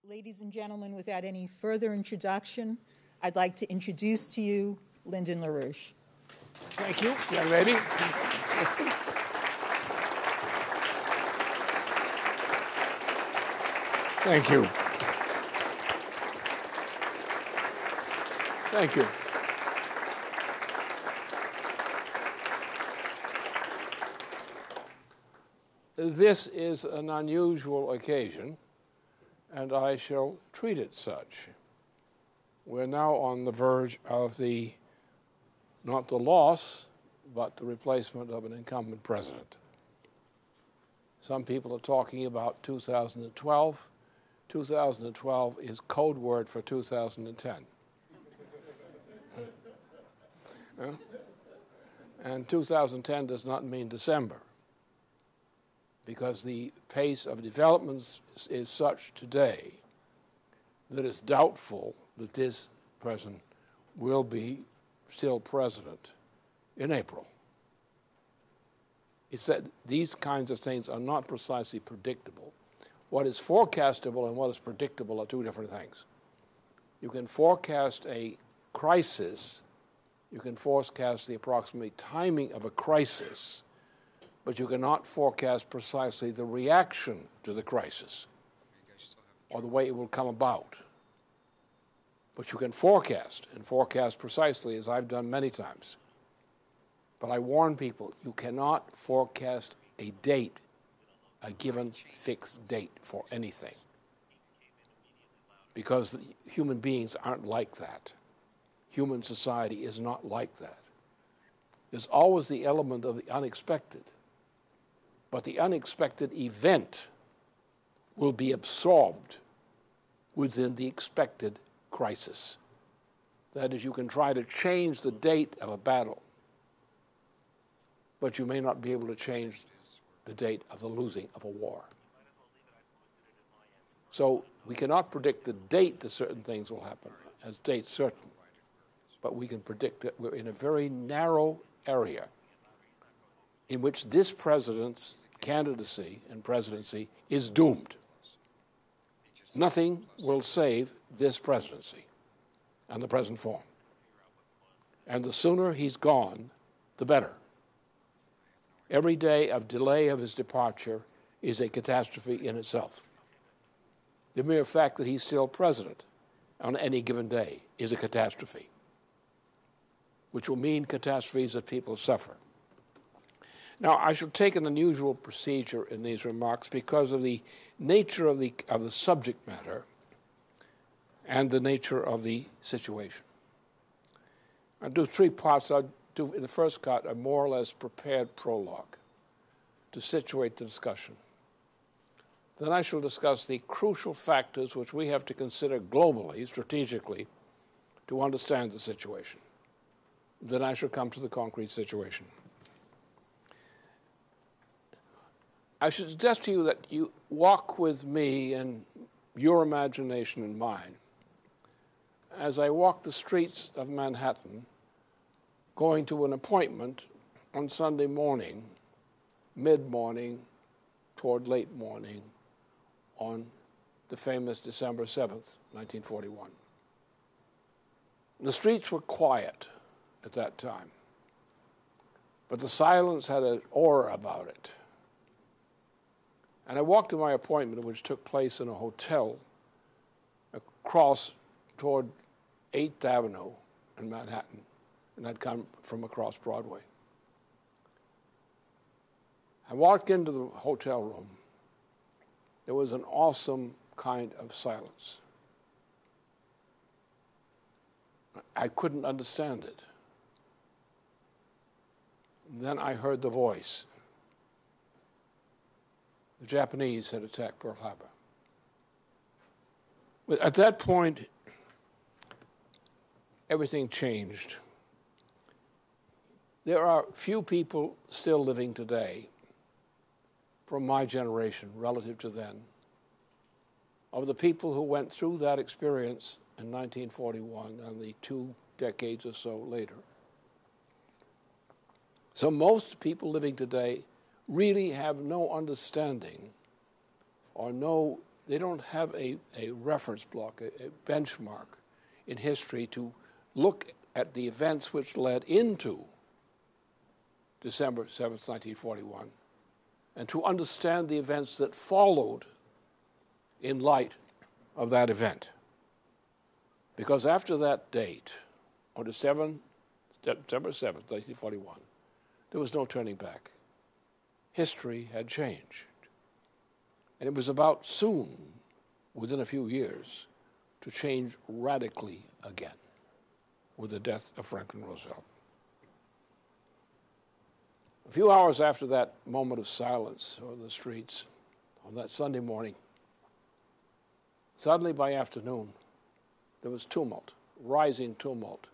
Ladies and gentlemen, without any further introduction, I'd like to introduce to you Lyndon LaRouche. Thank you, young lady. Thank you. Thank you. This is an unusual occasion, and I shall treat it such. We're now on the verge of not the loss, but the replacement of an incumbent president. Some people are talking about 2012. 2012 is code word for 2010. And 2010 does not mean December, because the pace of developments is such today that it's doubtful that this person will be still president in April. It's that these kinds of things are not precisely predictable. What is forecastable and what is predictable are two different things. You can forecast a crisis, you can forecast the approximate timing of a crisis, but you cannot forecast precisely the reaction to the crisis or the way it will come about. But you can forecast, and forecast precisely, as I've done many times. But I warn people, you cannot forecast a date, a given fixed date for anything, because human beings aren't like that. Human society is not like that. There's always the element of the unexpected. But the unexpected event will be absorbed within the expected crisis. That is, you can try to change the date of a battle, but you may not be able to change the date of the losing of a war. So we cannot predict the date that certain things will happen as date certain, but we can predict that we're in a very narrow area in which this president's candidacy and presidency is doomed. Nothing will save this presidency and the present form. And the sooner he's gone, the better. Every day of delay of his departure is a catastrophe in itself. The mere fact that he's still president on any given day is a catastrophe, which will mean catastrophes that people suffer. Now, I shall take an unusual procedure in these remarks because of the nature of the subject matter and the nature of the situation. I'll do three parts. I'll do, in the first cut, a more or less prepared prologue to situate the discussion. Then I shall discuss the crucial factors which we have to consider globally, strategically, to understand the situation. Then I shall come to the concrete situation. I should suggest to you that you walk with me and your imagination and mine as I walk the streets of Manhattan going to an appointment on Sunday morning, mid-morning, toward late morning, on the famous December 7th, 1941. The streets were quiet at that time, but the silence had an aura about it. And I walked to my appointment, which took place in a hotel across toward 8th Avenue in Manhattan, and I'd come from across Broadway. I walked into the hotel room. There was an awesome kind of silence. I couldn't understand it. And then I heard the voice. The Japanese had attacked Pearl Harbor. But at that point, everything changed. There are few people still living today from my generation relative to then, of the people who went through that experience in 1941 and the 2 decades or so later. So most people living today really have no understanding or no They don't have a reference block, a benchmark in history to look at the events which led into December 7th, 1941, and to understand the events that followed in light of that event. Because after that date, on December 7th, 1941, there was no turning back. History had changed. And it was about soon, within a few years, to change radically again with the death of Franklin Roosevelt. A few hours after that moment of silence on the streets on that Sunday morning, suddenly by afternoon, there was tumult, rising tumult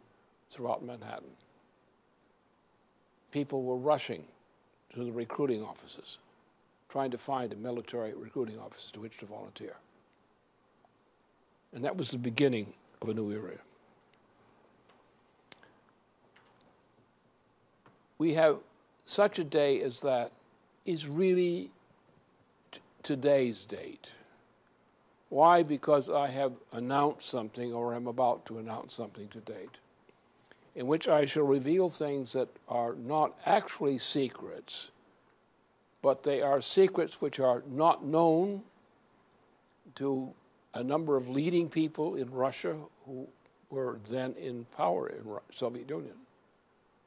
throughout Manhattan. People were rushing to the recruiting offices, trying to find a military recruiting office to which to volunteer. And that was the beginning of a new era. We have such a day as that is really today's date. Why? Because I have announced something, or am about to announce something to date, in which I shall reveal things that are not actually secrets, but they are secrets which are not known to a number of leading people in Russia who were then in power in the Soviet Union,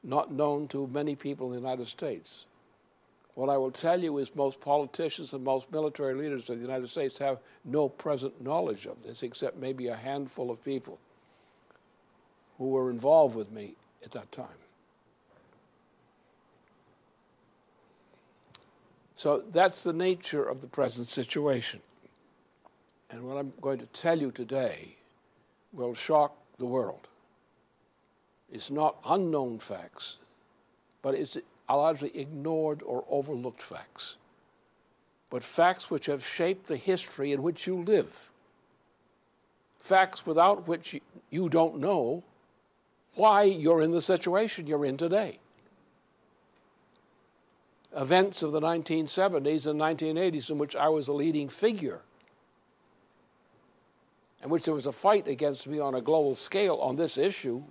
not known to many people in the United States. What I will tell you is most politicians and most military leaders of the United States have no present knowledge of this, except maybe a handful of people who were involved with me at that time. So that's the nature of the present situation. And what I'm going to tell you today will shock the world. It's not unknown facts, but it's largely ignored or overlooked facts, but facts which have shaped the history in which you live. Facts without which you don't know why you're in the situation you're in today. Events of the 1970s and 1980s in which I was a leading figure, in which there was a fight against me on a global scale on this issue,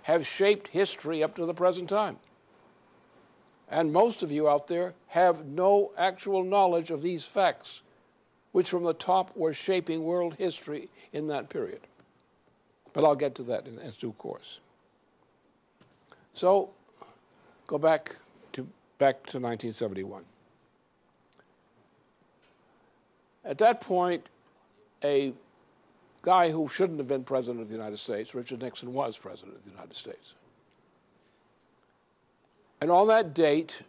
have shaped history up to the present time. And most of you out there have no actual knowledge of these facts, which from the top were shaping world history in that period. But I'll get to that in due course. So, go back to 1971. At that point, a guy who shouldn't have been president of the United States, Richard Nixon, was president of the United States. And on that date,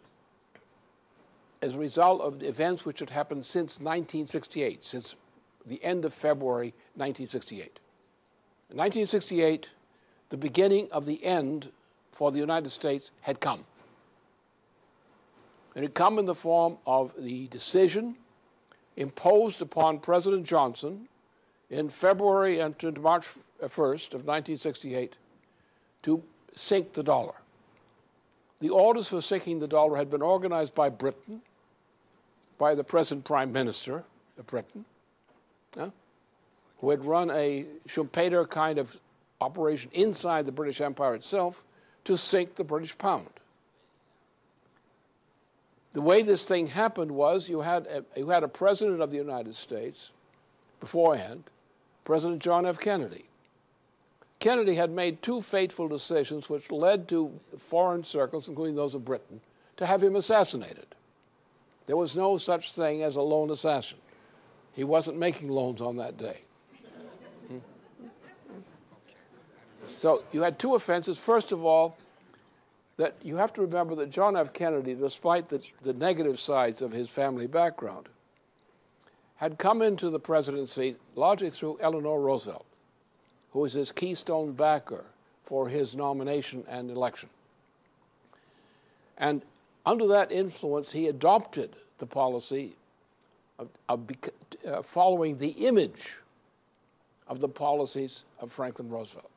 as a result of the events which had happened since 1968, since the end of February 1968. In 1968, the beginning of the end for the United States had come. It had come in the form of the decision imposed upon President Johnson in February and to March 1st of 1968 to sink the dollar. The orders for sinking the dollar had been organized by Britain, by the present Prime Minister of Britain, who had run a Schumpeter kind of operation inside the British Empire itself to sink the British pound. The way this thing happened was you had a president of the United States beforehand, President John F. Kennedy. Kennedy had made two fateful decisions which led to foreign circles, including those of Britain, to have him assassinated. There was no such thing as a lone assassin. He wasn't making loans on that day. So you had two offenses. First of all, that you have to remember that John F. Kennedy, despite the negative sides of his family background, had come into the presidency largely through Eleanor Roosevelt, who was his keystone backer for his nomination and election. And under that influence, he adopted the policy of following the image of the policies of Franklin Roosevelt.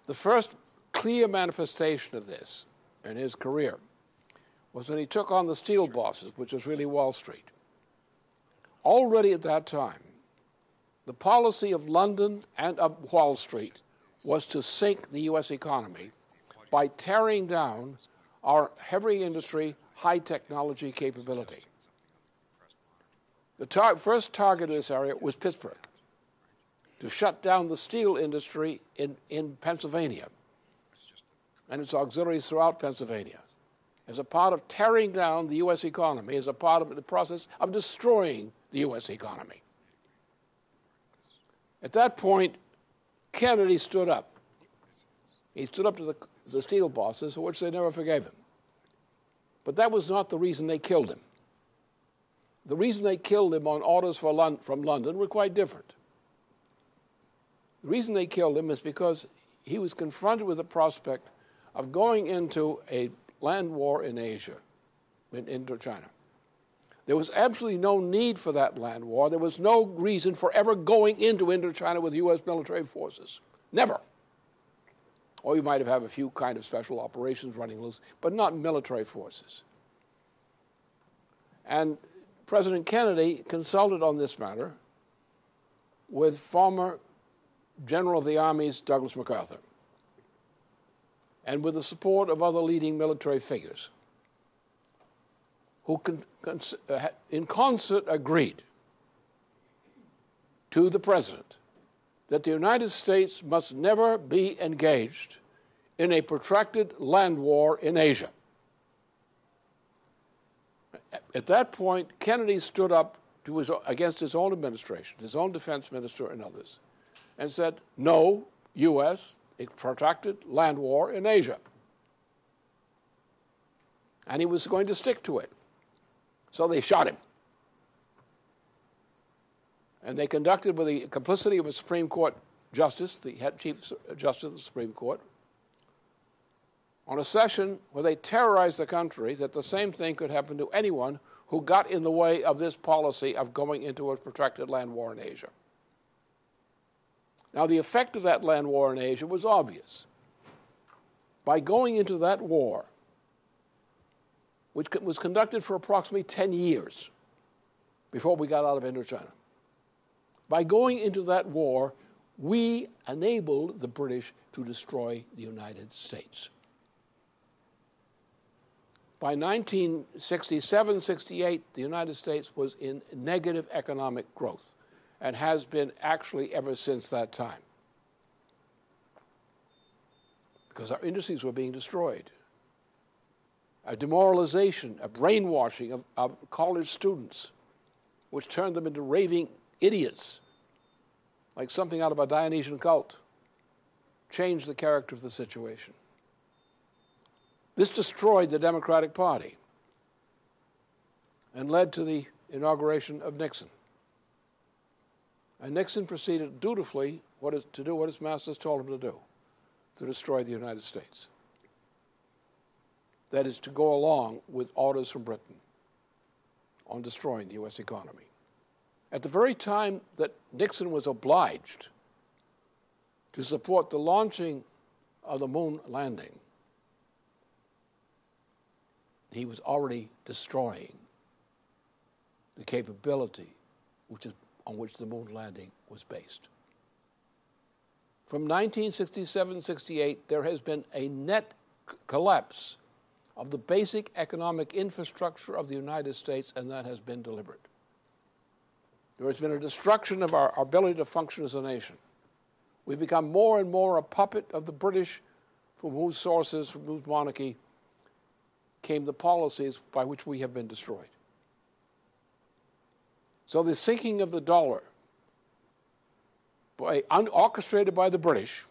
The first clear manifestation of this in his career was when he took on the steel bosses, which was really Wall Street. already at that time, the policy of London and of Wall Street was to sink the U.S. economy by tearing down our heavy industry, high technology capability. The first target of this area was Pittsburgh, to shut down the steel industry in Pennsylvania and its auxiliaries throughout Pennsylvania, as a part of tearing down the U.S. economy, as a part of the process of destroying the U.S. economy. At that point, Kennedy stood up. He stood up to the steel bosses, for which they never forgave him. But that was not the reason they killed him. The reason they killed him on orders from London were quite different. The reason they killed him is because he was confronted with the prospect of going into a land war in Asia, in Indochina. There was absolutely no need for that land war. There was no reason for ever going into Indochina with U.S. military forces. Never. Or you might have a few kind of special operations running loose, but not military forces. And President Kennedy consulted on this matter with former General of the Armies Douglas MacArthur, and with the support of other leading military figures, who in concert agreed to the President that the United States must never be engaged in a protracted land war in Asia. At that point, Kennedy stood up against his own administration, his own defense minister and others, and said, no, U.S., a protracted land war in Asia. And he was going to stick to it. So they shot him. And they conducted, with the complicity of a Supreme Court justice, the head Chief Justice of the Supreme Court, on a session where they terrorized the country that the same thing could happen to anyone who got in the way of this policy of going into a protracted land war in Asia. Now, the effect of that land war in Asia was obvious. By going into that war, which was conducted for approximately 10 years before we got out of Indochina, by going into that war, we enabled the British to destroy the United States. By 1967-68, the United States was in negative economic growth, and has been actually ever since that time, because our industries were being destroyed. A demoralization, a brainwashing of college students, which turned them into raving idiots, like something out of a Dionysian cult, changed the character of the situation. This destroyed the Democratic Party and led to the inauguration of Nixon. And Nixon proceeded dutifully to do what his masters told him to do, to destroy the United States. That is, to go along with orders from Britain on destroying the U.S. economy. At the very time that Nixon was obliged to support the launching of the moon landing, he was already destroying the capability on which the moon landing was based. From 1967-68, there has been a net collapse of the basic economic infrastructure of the United States, and that has been deliberate. There has been a destruction of our ability to function as a nation. We've become more and more a puppet of the British, from whose sources, from whose monarchy, came the policies by which we have been destroyed. So the sinking of the dollar, orchestrated by the British,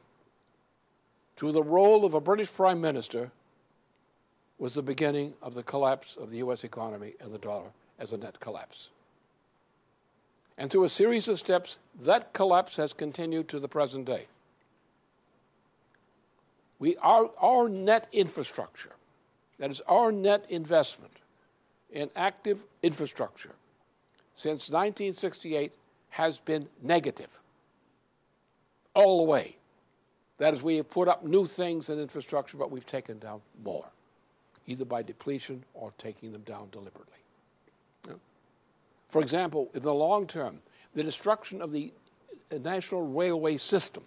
to the role of a British Prime Minister, was the beginning of the collapse of the U.S. economy and the dollar as a net collapse. And through a series of steps, that collapse has continued to the present day. Our net infrastructure, that is our net investment in active infrastructure, since 1968 has been negative all the way. That is, we have put up new things in infrastructure, but we've taken down more, either by depletion or taking them down deliberately. For example, in the long term, the destruction of the national railway system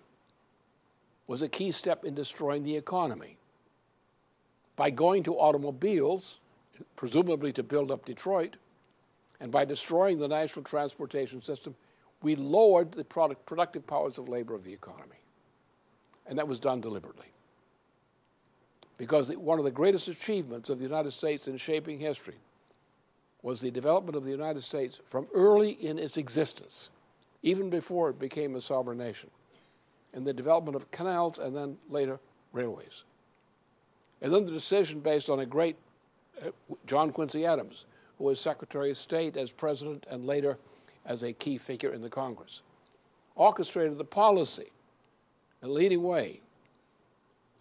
was a key step in destroying the economy. By going to automobiles, presumably to build up Detroit, and by destroying the national transportation system, we lowered the productive powers of labor of the economy. And that was done deliberately. Because one of the greatest achievements of the United States in shaping history was the development of the United States from early in its existence, even before it became a sovereign nation, and the development of canals and then later railways. And then the decision based on a great John Quincy Adams, who was Secretary of State as president and later as a key figure in the Congress, orchestrated the policy, the leading way,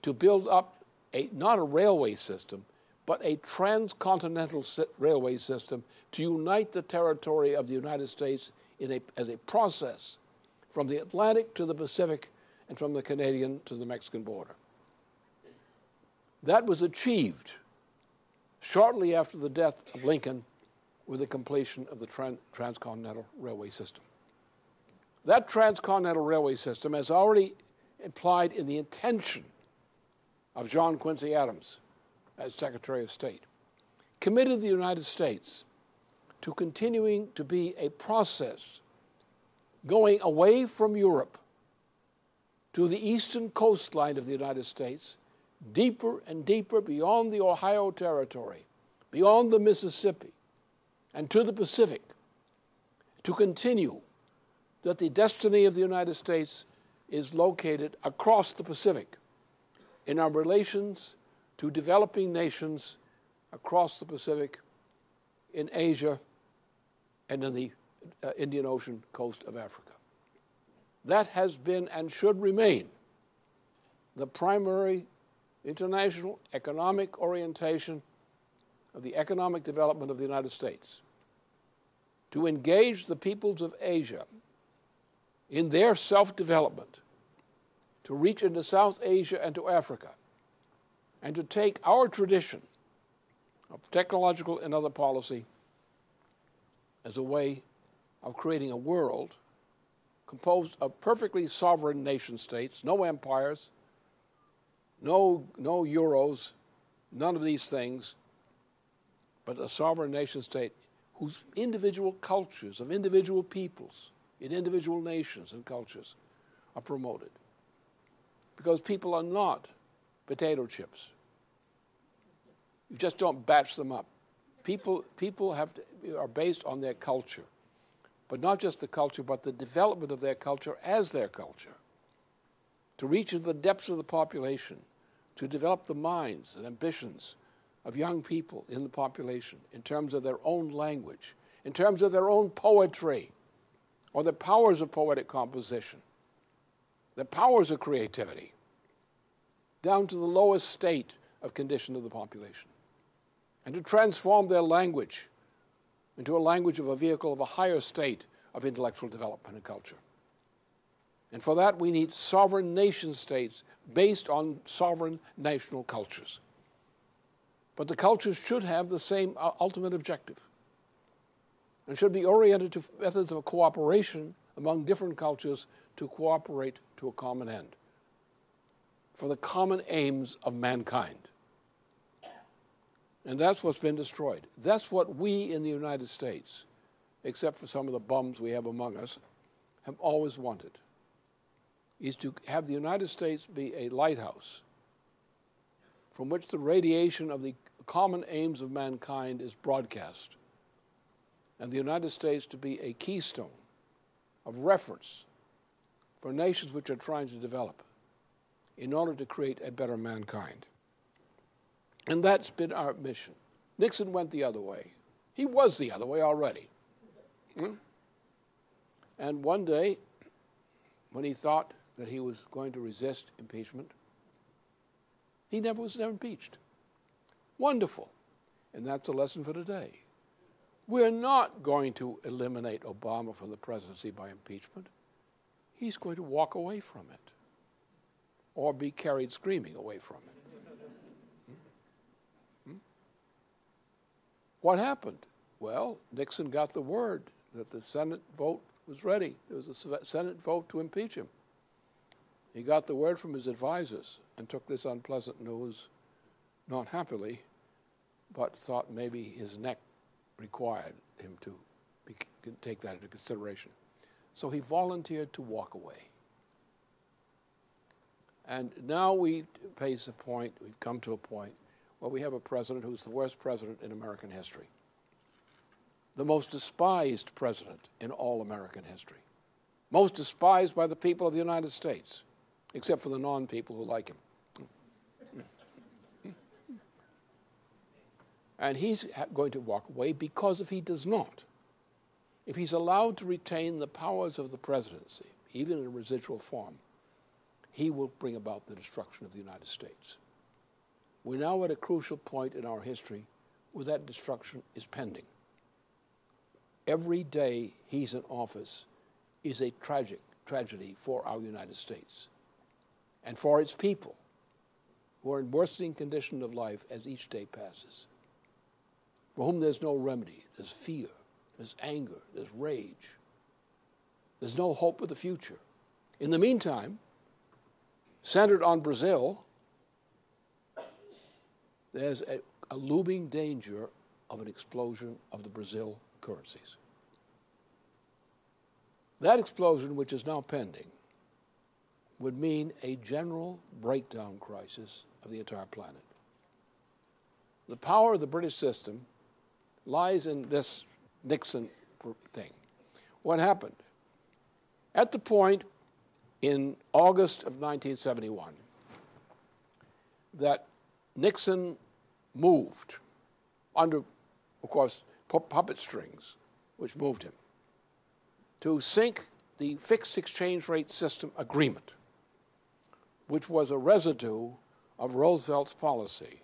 to build up not a railway system, but a transcontinental railway system to unite the territory of the United States as a process from the Atlantic to the Pacific and from the Canadian to the Mexican border. That was achieved shortly after the death of Lincoln with the completion of the transcontinental railway system. That transcontinental railway system, as already implied in the intention of John Quincy Adams as Secretary of State, committed the United States to continuing to be a process going away from Europe to the eastern coastline of the United States, deeper and deeper beyond the Ohio Territory, beyond the Mississippi, and to the Pacific, to continue that the destiny of the United States is located across the Pacific in our relations to developing nations across the Pacific, in Asia, and in the Indian Ocean coast of Africa. That has been and should remain the primary international economic orientation of the economic development of the United States, to engage the peoples of Asia in their self-development, to reach into South Asia and to Africa, and to take our tradition of technological and other policy as a way of creating a world composed of perfectly sovereign nation states, no empires, no euros, none of these things, but a sovereign nation state whose individual cultures of individual peoples in individual nations and cultures are promoted. Because people are not potato chips. You just don't batch them up. People are based on their culture, but not just the culture, but the development of their culture as their culture, to reach into the depths of the population, to develop the minds and ambitions of young people in the population in terms of their own language, in terms of their own poetry, or the powers of poetic composition, the powers of creativity, down to the lowest state of condition of the population, and to transform their language into a language of a vehicle of a higher state of intellectual development and culture. And for that, we need sovereign nation states based on sovereign national cultures. But the cultures should have the same ultimate objective and should be oriented to methods of cooperation among different cultures to cooperate to a common end for the common aims of mankind. And that's what's been destroyed. That's what we in the United States, except for some of the bums we have among us, have always wanted, is to have the United States be a lighthouse from which the radiation of the common aims of mankind is broadcast, and the United States to be a keystone of reference for nations which are trying to develop in order to create a better mankind. And that's been our mission. Nixon went the other way. He was the other way already. And one day, when he thought that he was going to resist impeachment, he was never impeached. Wonderful. And that's a lesson for today. We're not going to eliminate Obama from the presidency by impeachment. He's going to walk away from it or be carried screaming away from it. What happened? Well, Nixon got the word that the Senate vote was ready. There was a Senate vote to impeach him. He got the word from his advisors and took this unpleasant news, not happily, but thought maybe his neck required him to take that into consideration. So he volunteered to walk away. And now we've come to a point where we have a president who's the worst president in American history. The most despised president in all American history. Most despised by the people of the United States, except for the non-people who like him. And he's going to walk away because if he does not, if he's allowed to retain the powers of the presidency, even in a residual form, he will bring about the destruction of the United States. We're now at a crucial point in our history where that destruction is pending. Every day he's in office is a tragedy for our United States and for its people who are in worsening condition of life as each day passes, for whom there's no remedy. There's fear, there's anger, there's rage. There's no hope of the future. In the meantime, centered on Brazil, there's a looming danger of an explosion of the Brazil currencies. That explosion, which is now pending, would mean a general breakdown crisis of the entire planet. The power of the British system lies in this Nixon thing. What happened? At the point in August of 1971 that Nixon moved under, of course, puppet strings, which moved him, to sink the fixed exchange rate system agreement, which was a residue of Roosevelt's policy.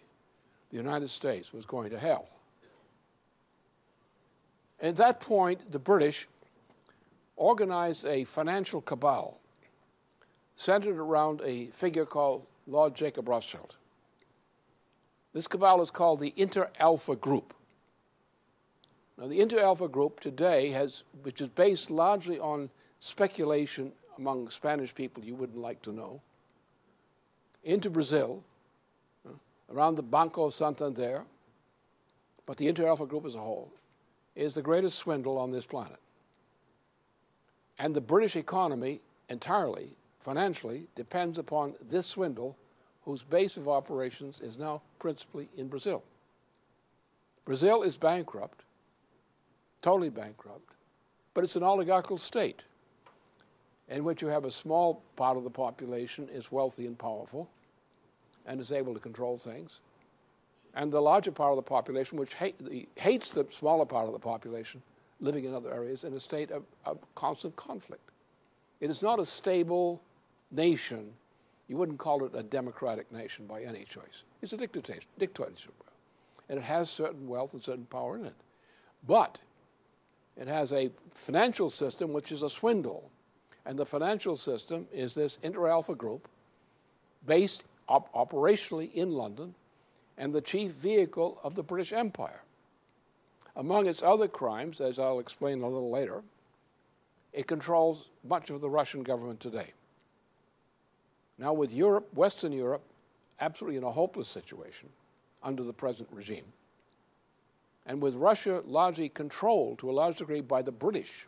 The United States was going to hell. At that point, the British organized a financial cabal centered around a figure called Lord Jacob Rothschild. This cabal is called the Inter-Alpha Group. Now, the Inter-Alpha Group today which is based largely on speculation among Spanish people you wouldn't like to know, into Brazil, around the Banco Santander, but the Inter-Alpha Group as a whole, is the greatest swindle on this planet. And the British economy entirely, financially, depends upon this swindle, whose base of operations is now principally in Brazil. Brazil is bankrupt, totally bankrupt, but it's an oligarchical state in which you have a small part of the population is wealthy and powerful and is able to control things, and the larger part of the population, which hates the smaller part of the population living in other areas, in a state of constant conflict. It is not a stable nation. You wouldn't call it a democratic nation by any choice. It's a dictatorship. And it has certain wealth and certain power in it. But it has a financial system which is a swindle. And the financial system is this Inter-Alpha Group based operationally in London and the chief vehicle of the British Empire. Among its other crimes, as I'll explain a little later, it controls much of the Russian government today. Now with Europe, Western Europe, absolutely in a hopeless situation under the present regime, and with Russia largely controlled to a large degree by the British,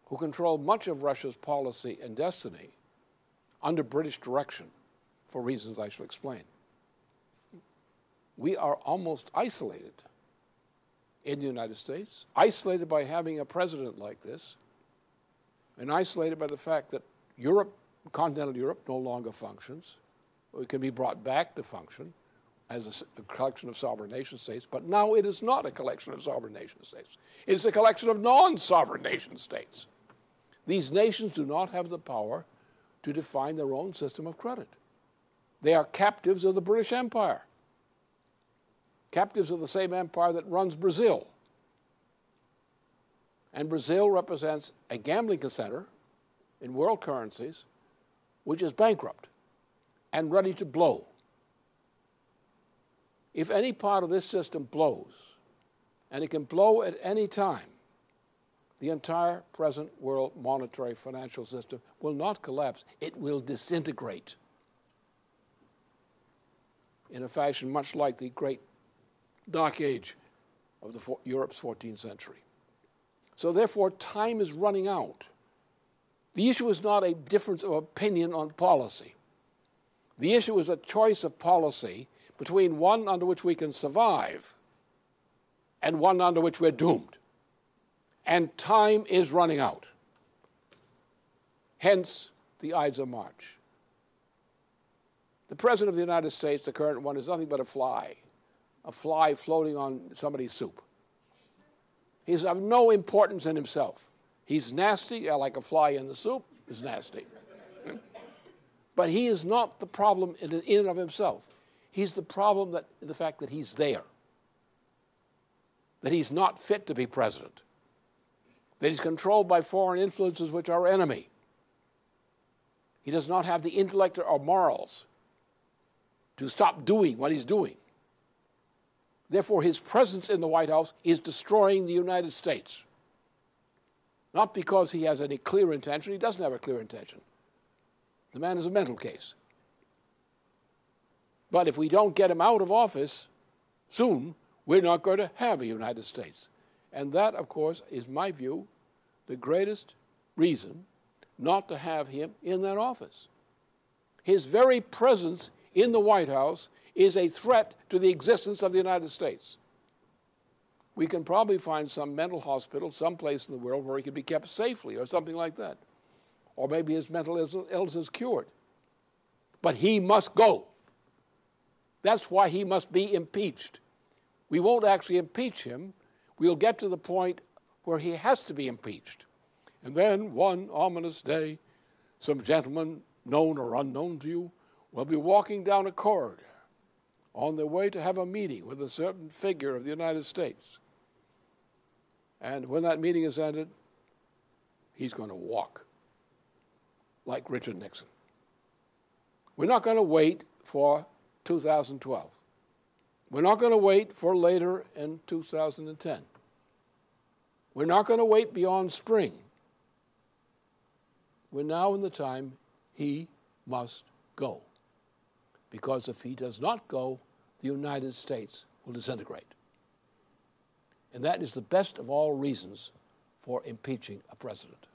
who control much of Russia's policy and destiny under British direction, for reasons I shall explain. We are almost isolated in the United States, isolated by having a president like this, and isolated by the fact that Europe, continental Europe, no longer functions. It can be brought back to function as a collection of sovereign nation states, but now it is not a collection of sovereign nation states. It is a collection of non-sovereign nation states. These nations do not have the power to define their own system of credit. They are captives of the British Empire, captives of the same empire that runs Brazil. And Brazil represents a gambling center in world currencies which is bankrupt and ready to blow. If any part of this system blows, and it can blow at any time, the entire present world monetary financial system will not collapse. It will disintegrate in a fashion much like the great Dark Age of Europe's 14th century. So therefore, time is running out. The issue is not a difference of opinion on policy. The issue is a choice of policy between one under which we can survive and one under which we're doomed. And time is running out. Hence, the Ides of March. The President of the United States, the current one, is nothing but a fly floating on somebody's soup. He's of no importance in himself. He's nasty, like a fly in the soup is nasty. But he is not the problem in and of himself. He's the problem in the fact that he's there, that he's not fit to be president, that he's controlled by foreign influences which are our enemy. He does not have the intellect or morals to stop doing what he's doing. Therefore, his presence in the White House is destroying the United States. Not because he has any clear intention. He doesn't have a clear intention. The man is a mental case. But if we don't get him out of office soon, we're not going to have a United States. And that, of course, is my view, the greatest reason not to have him in that office. His very presence in the White House is a threat to the existence of the United States. We can probably find some mental hospital someplace in the world where he can be kept safely or something like that. Or maybe his mental illness is cured. But he must go. That's why he must be impeached. We won't actually impeach him. We'll get to the point where he has to be impeached. And then one ominous day, some gentleman, known or unknown to you, will be walking down a corridor on their way to have a meeting with a certain figure of the United States. And when that meeting is ended, he's going to walk like Richard Nixon. We're not going to wait for 2012. We're not going to wait for later in 2010. We're not going to wait beyond spring. We're now in the time he must go. Because if he does not go, the United States will disintegrate. And that is the best of all reasons for impeaching a president.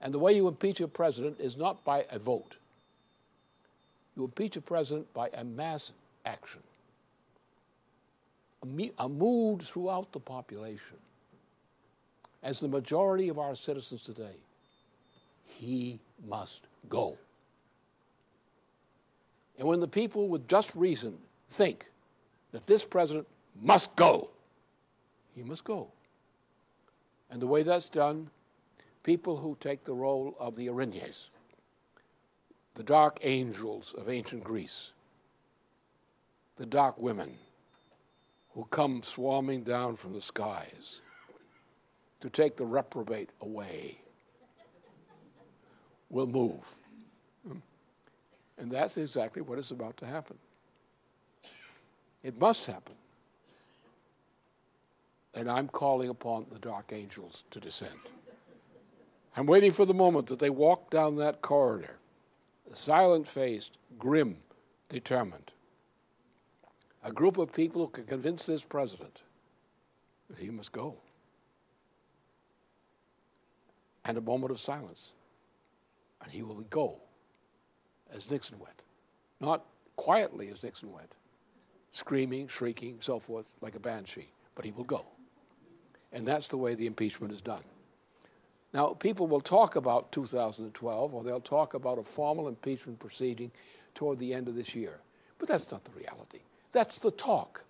And the way you impeach a president is not by a vote. You impeach a president by a mass action, a mood throughout the population. As the majority of our citizens today, he must go. And when the people with just reason think that this president must go, he must go. And the way that's done, people who take the role of the Erinyes, the dark angels of ancient Greece, the dark women who come swarming down from the skies to take the reprobate away, will move. And that's exactly what is about to happen. It must happen. And I'm calling upon the dark angels to descend. I'm waiting for the moment that they walk down that corridor, silent-faced, grim, determined. A group of people who can convince this president that he must go. And a moment of silence. And he will go as Nixon went. Not quietly as Nixon went, screaming, shrieking, so forth, like a banshee, but he will go. And that's the way the impeachment is done. Now, people will talk about 2012, or they'll talk about a formal impeachment proceeding toward the end of this year. But that's not the reality. That's the talk.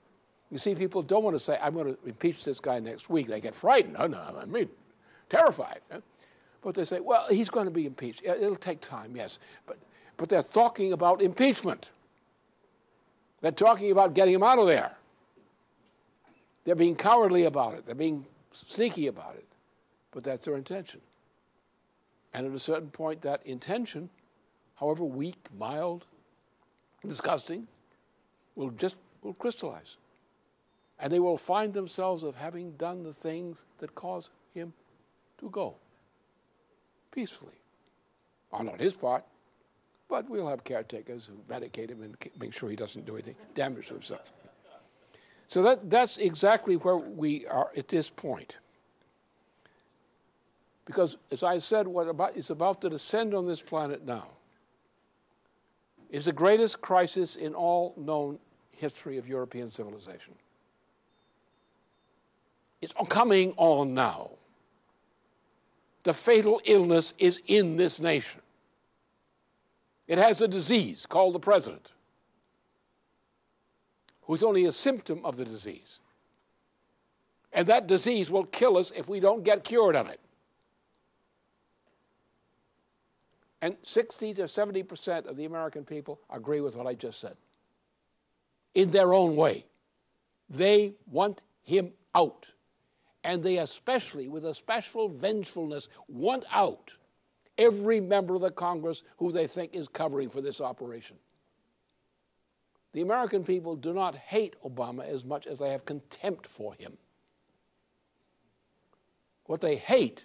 You see, people don't want to say, I'm going to impeach this guy next week. They get frightened. Oh, no, I mean, terrified. But they say, well, he's going to be impeached. It'll take time, yes. But they're talking about impeachment. They're talking about getting him out of there. They're being cowardly about it. They're being sneaky about it. But that's their intention. And at a certain point, that intention, however weak, mild, disgusting, will crystallize. And they will find themselves of having done the things that cause to go peacefully. On not his part, but we'll have caretakers who medicate him and make sure he doesn't do anything damage to himself. So that's exactly where we are at this point. Because, as I said, what is about to descend on this planet now is the greatest crisis in all known history of European civilization. It's coming on now. The fatal illness is in this nation. It has a disease called the president, who is only a symptom of the disease. And that disease will kill us if we don't get cured of it. And 60 to 70% of the American people agree with what I just said. In their own way. They want him out. And they especially, with a special vengefulness, want out every member of the Congress who they think is covering for this operation. The American people do not hate Obama as much as they have contempt for him. What they hate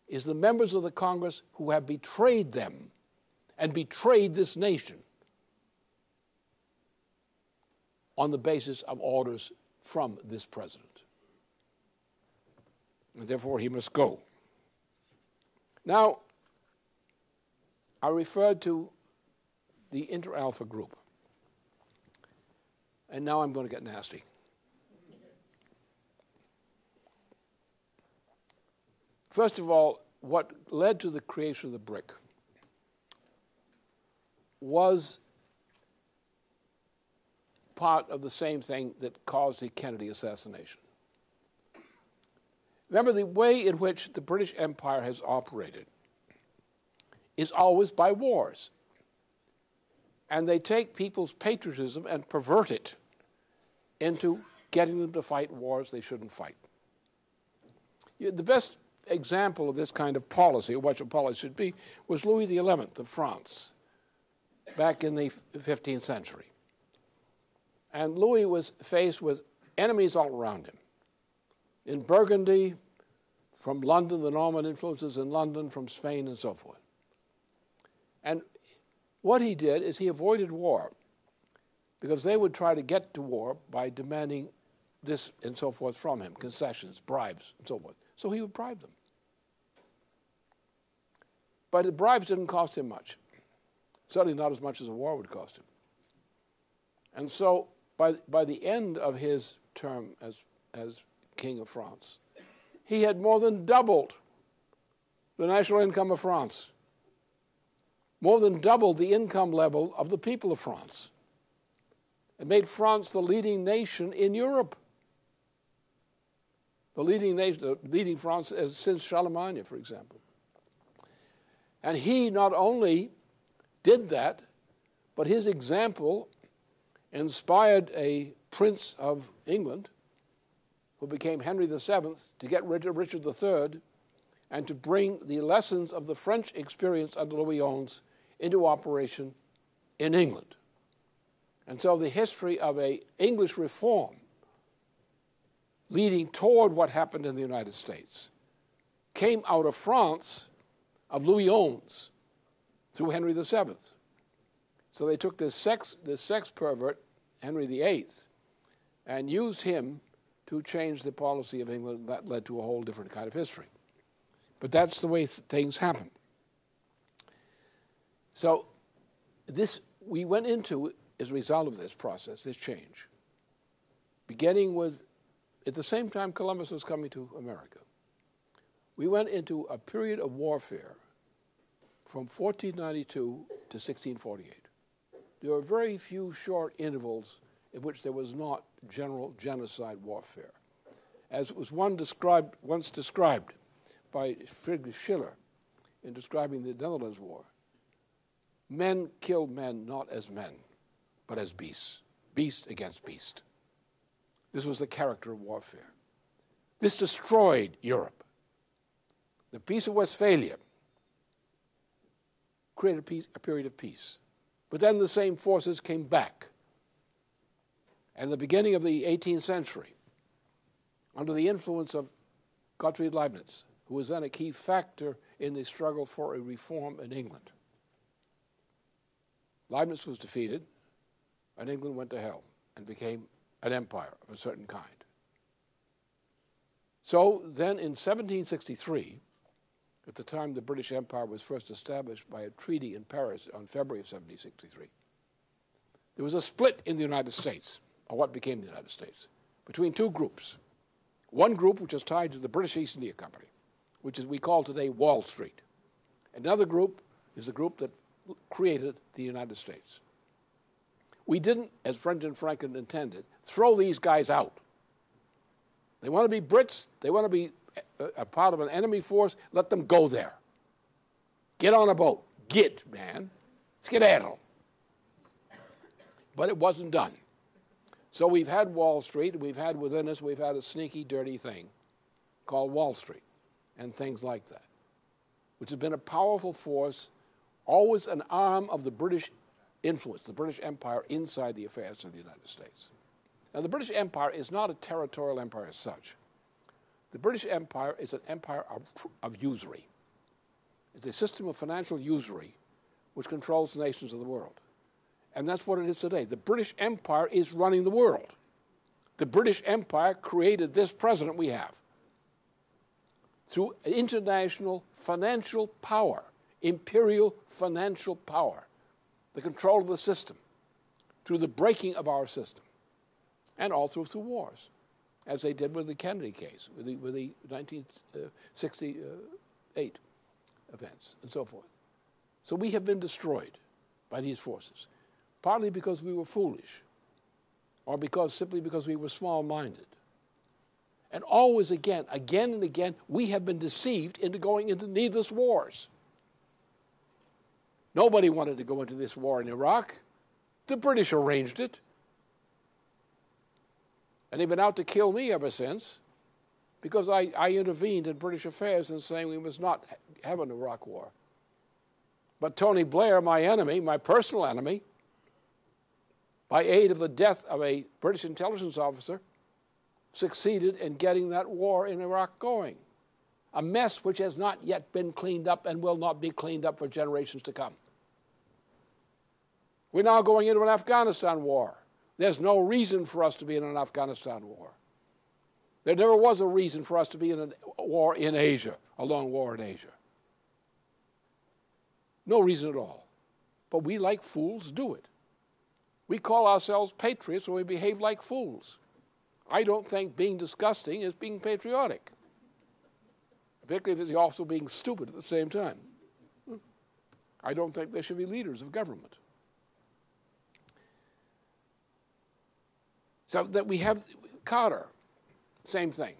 is the members of the Congress who have betrayed them and betrayed this nation on the basis of orders from this president. And therefore, he must go. Now, I referred to the Inter-Alpha group. And now I'm going to get nasty. First of all, what led to the creation of the BRIC was part of the same thing that caused the Kennedy assassination. Remember, the way in which the British Empire has operated is always by wars. And they take people's patriotism and pervert it into getting them to fight wars they shouldn't fight. The best example of this kind of policy, or what a policy should be, was Louis XI of France back in the 15th century. And Louis was faced with enemies all around him. In Burgundy, from London, the Norman influences in London, from Spain, and so forth. And what he did is he avoided war, because they would try to get to war by demanding this and so forth from him, concessions, bribes, and so forth. So he would bribe them. But the bribes didn't cost him much, certainly not as much as a war would cost him. And so by the end of his term as King of France, he had more than doubled the national income of France, more than doubled the income level of the people of France, and made France the leading nation in Europe. The leading France since Charlemagne, for example. And he not only did that, but his example inspired a prince of England, who became Henry VII, to get rid of Richard III and to bring the lessons of the French experience under Louis XI into operation in England. And so the history of an English reform leading toward what happened in the United States came out of France, of Louis XI, through Henry VII. So they took this sex pervert, Henry VIII, and used him to change the policy of England. That led to a whole different kind of history. But that's the way things happen. So we went into, as a result of this process, this change, beginning with, at the same time Columbus was coming to America, we went into a period of warfare from 1492 to 1648. There were very few short intervals in which there was not general genocide warfare. As it was once described by Friedrich Schiller in describing the Netherlands War, men killed men not as men, but as beasts, beast against beast. This was the character of warfare. This destroyed Europe. The Peace of Westphalia created a period of peace. But then the same forces came back. And the beginning of the 18th century, under the influence of Gottfried Leibniz, who was then a key factor in the struggle for a reform in England. Leibniz was defeated, and England went to hell and became an empire of a certain kind. So then in 1763, at the time the British Empire was first established by a treaty in Paris on February of 1763, there was a split in the United States, or what became the United States, between two groups. One group which is tied to the British East India Company, which is we call today Wall Street. Another group is the group that created the United States. We didn't, as Benjamin Franklin intended, throw these guys out. They want to be Brits, they want to be a part of an enemy force, let them go there. Get on a boat. Get, man. Skedaddle. But it wasn't done. So we've had Wall Street, we've had within us, we've had a sneaky, dirty thing called Wall Street and things like that, which has been a powerful force, always an arm of the British influence, the British Empire inside the affairs of the United States. Now, the British Empire is not a territorial empire as such. The British Empire is an empire of usury. It's a system of financial usury which controls the nations of the world. And that's what it is today. The British Empire is running the world. The British Empire created this president we have through international financial power, imperial financial power, the control of the system, through the breaking of our system, and also through wars, as they did with the Kennedy case, with the 1968 events, and so forth. So we have been destroyed by these forces, partly because we were foolish, or simply because we were small-minded. And always again and again, we have been deceived into going into needless wars. Nobody wanted to go into this war in Iraq. The British arranged it. And they've been out to kill me ever since because I intervened in British affairs in saying we must not have an Iraq war. But Tony Blair, my enemy, my personal enemy, by aid of the death of a British intelligence officer, succeeded in getting that war in Iraq going. A mess which has not yet been cleaned up and will not be cleaned up for generations to come. We're now going into an Afghanistan war. There's no reason for us to be in an Afghanistan war. There never was a reason for us to be in a war in Asia, a long war in Asia. No reason at all. But we, like fools, do it. We call ourselves patriots when we behave like fools. I don't think being disgusting is being patriotic, particularly if it's also being stupid at the same time. I don't think there should be leaders of government. So that we have Carter, same thing.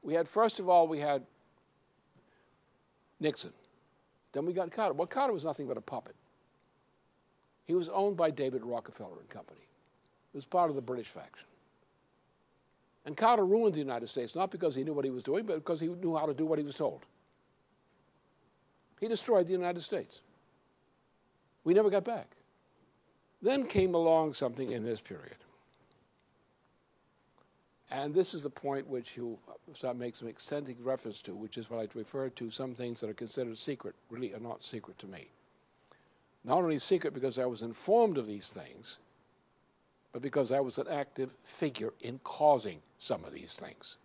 We had, first of all, we had Nixon. Then we got Carter. Well, Carter was nothing but a puppet. He was owned by David Rockefeller and Company. He was part of the British faction. And Carter ruined the United States, not because he knew what he was doing, but because he knew how to do what he was told. He destroyed the United States. We never got back. Then came along something in this period. And this is the point which you make some extended reference to, which is what I refer to, some things that are considered secret, really are not secret to me. Not only secret because I was informed of these things, but because I was an active figure in causing some of these things.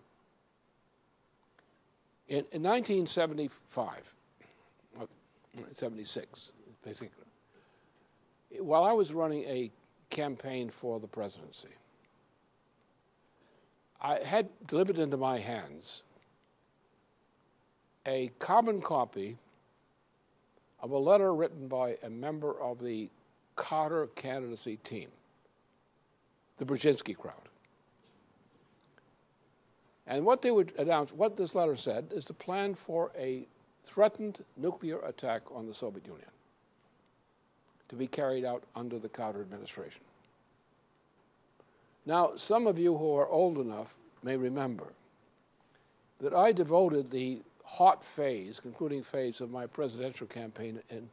In 1975, 76 in particular, while I was running a campaign for the presidency, I had delivered into my hands a carbon copy of a letter written by a member of the Carter candidacy team, the Brzezinski crowd. And what they would announce, what this letter said, is the plan for a threatened nuclear attack on the Soviet Union to be carried out under the Carter administration. Now, some of you who are old enough may remember that I devoted the hot phase, concluding phase of my presidential campaign in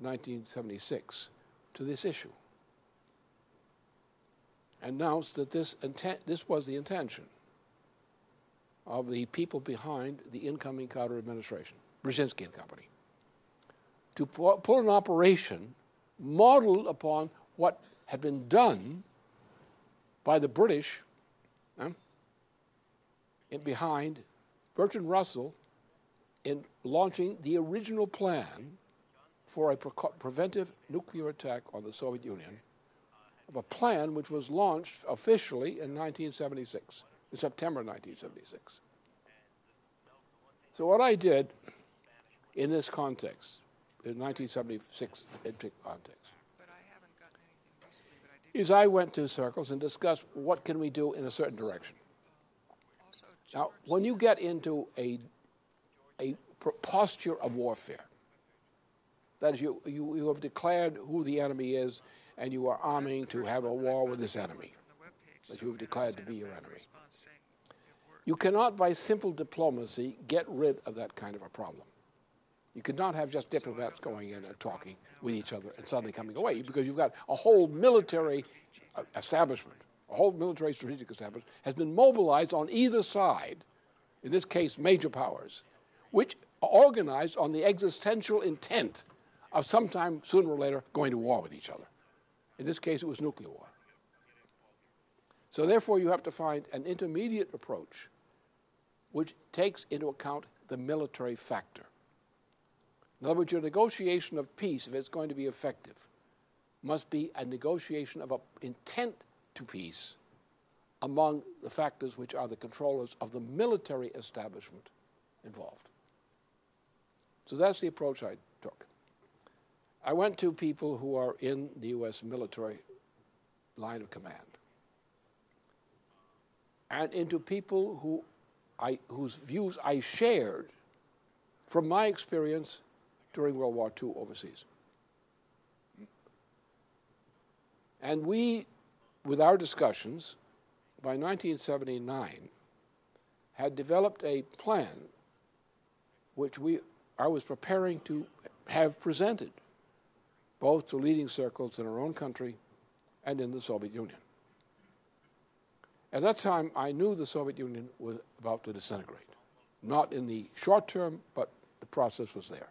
1976 to this issue. Announced that this was the intention of the people behind the incoming Carter administration, Brzezinski and Company, to pull an operation modeled upon what had been done by the British behind Bertrand Russell in launching the original plan for a preventive nuclear attack on the Soviet Union, of a plan which was launched officially in 1976, in September 1976. So what I did in this context, in 1976 context, is I went to circles and discussed what can we do in a certain direction. Now, when you get into a posture of warfare, that is, you have declared who the enemy is, and you are arming to have a war with this enemy that you have declared to be your enemy. You cannot, by simple diplomacy, get rid of that kind of a problem. You could not have just diplomats going in and talking with each other and suddenly coming away, because you've got a whole military establishment, a whole military strategic establishment has been mobilized on either side, in this case major powers, which are organized on the existential intent of sometime sooner or later going to war with each other. In this case, it was nuclear war. So therefore, you have to find an intermediate approach which takes into account the military factor. In other words, your negotiation of peace, if it's going to be effective, must be a negotiation of an intent to peace among the factors which are the controllers of the military establishment involved. So that's the approach I took. I went to people who are in the U.S. military line of command, and into people whose views I shared from my experience during World War II overseas. And we, with our discussions, by 1979, had developed a plan which I was preparing to have presented both to leading circles in our own country and in the Soviet Union. At that time, I knew the Soviet Union was about to disintegrate. Not in the short term, but the process was there.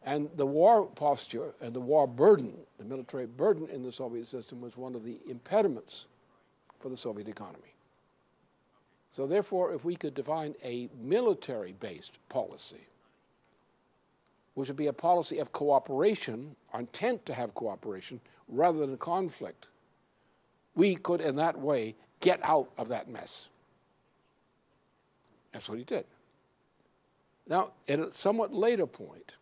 And the war posture and the war burden, the military burden in the Soviet system, was one of the impediments for the Soviet economy. So therefore, if we could define a military-based policy, which would be a policy of cooperation, our intent to have cooperation, rather than conflict, we could, in that way, get out of that mess. That's what he did. Now, at a somewhat later point,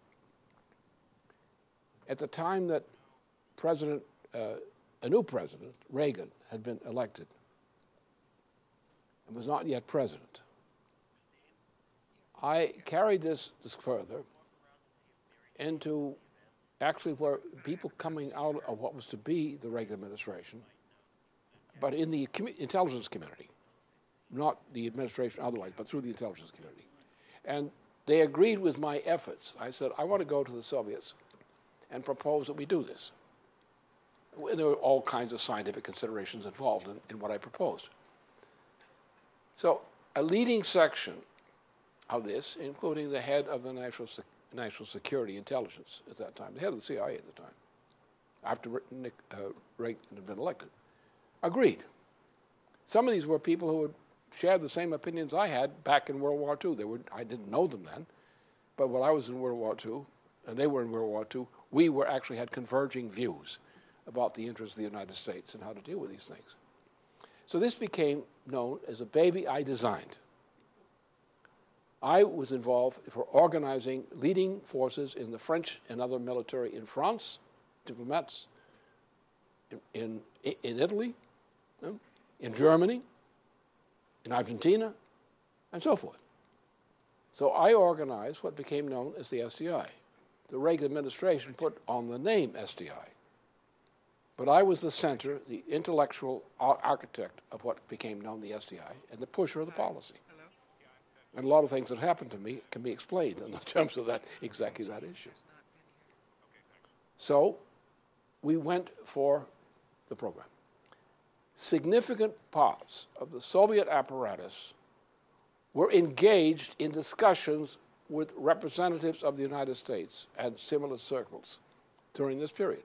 at the time that a new president, Reagan, had been elected and was not yet president, I carried this further into actually where people coming out of what was to be the Reagan administration, but in the intelligence community, not the administration otherwise, but through the intelligence community. And they agreed with my efforts. I said, I want to go to the Soviets and propose that we do this. There were all kinds of scientific considerations involved in what I proposed. So a leading section of this, including the head of the National Security Intelligence at that time, the head of the CIA at the time, after Reagan had been elected, agreed. Some of these were people who had shared the same opinions I had back in World War II. I didn't know them then, but while I was in World War II, and they were in World War II, we actually had converging views about the interests of the United States and how to deal with these things. So this became known as a baby I designed. I was involved for organizing leading forces in the French and other military in France, diplomats, in Italy, in Germany, in Argentina, and so forth. So I organized what became known as the SDI. The Reagan administration put on the name SDI. But I was the center, the intellectual architect of what became known the SDI, and the pusher of the policy. And a lot of things that happened to me can be explained in terms of exactly that issue. So we went for the program. Significant parts of the Soviet apparatus were engaged in discussions with representatives of the United States and similar circles during this period,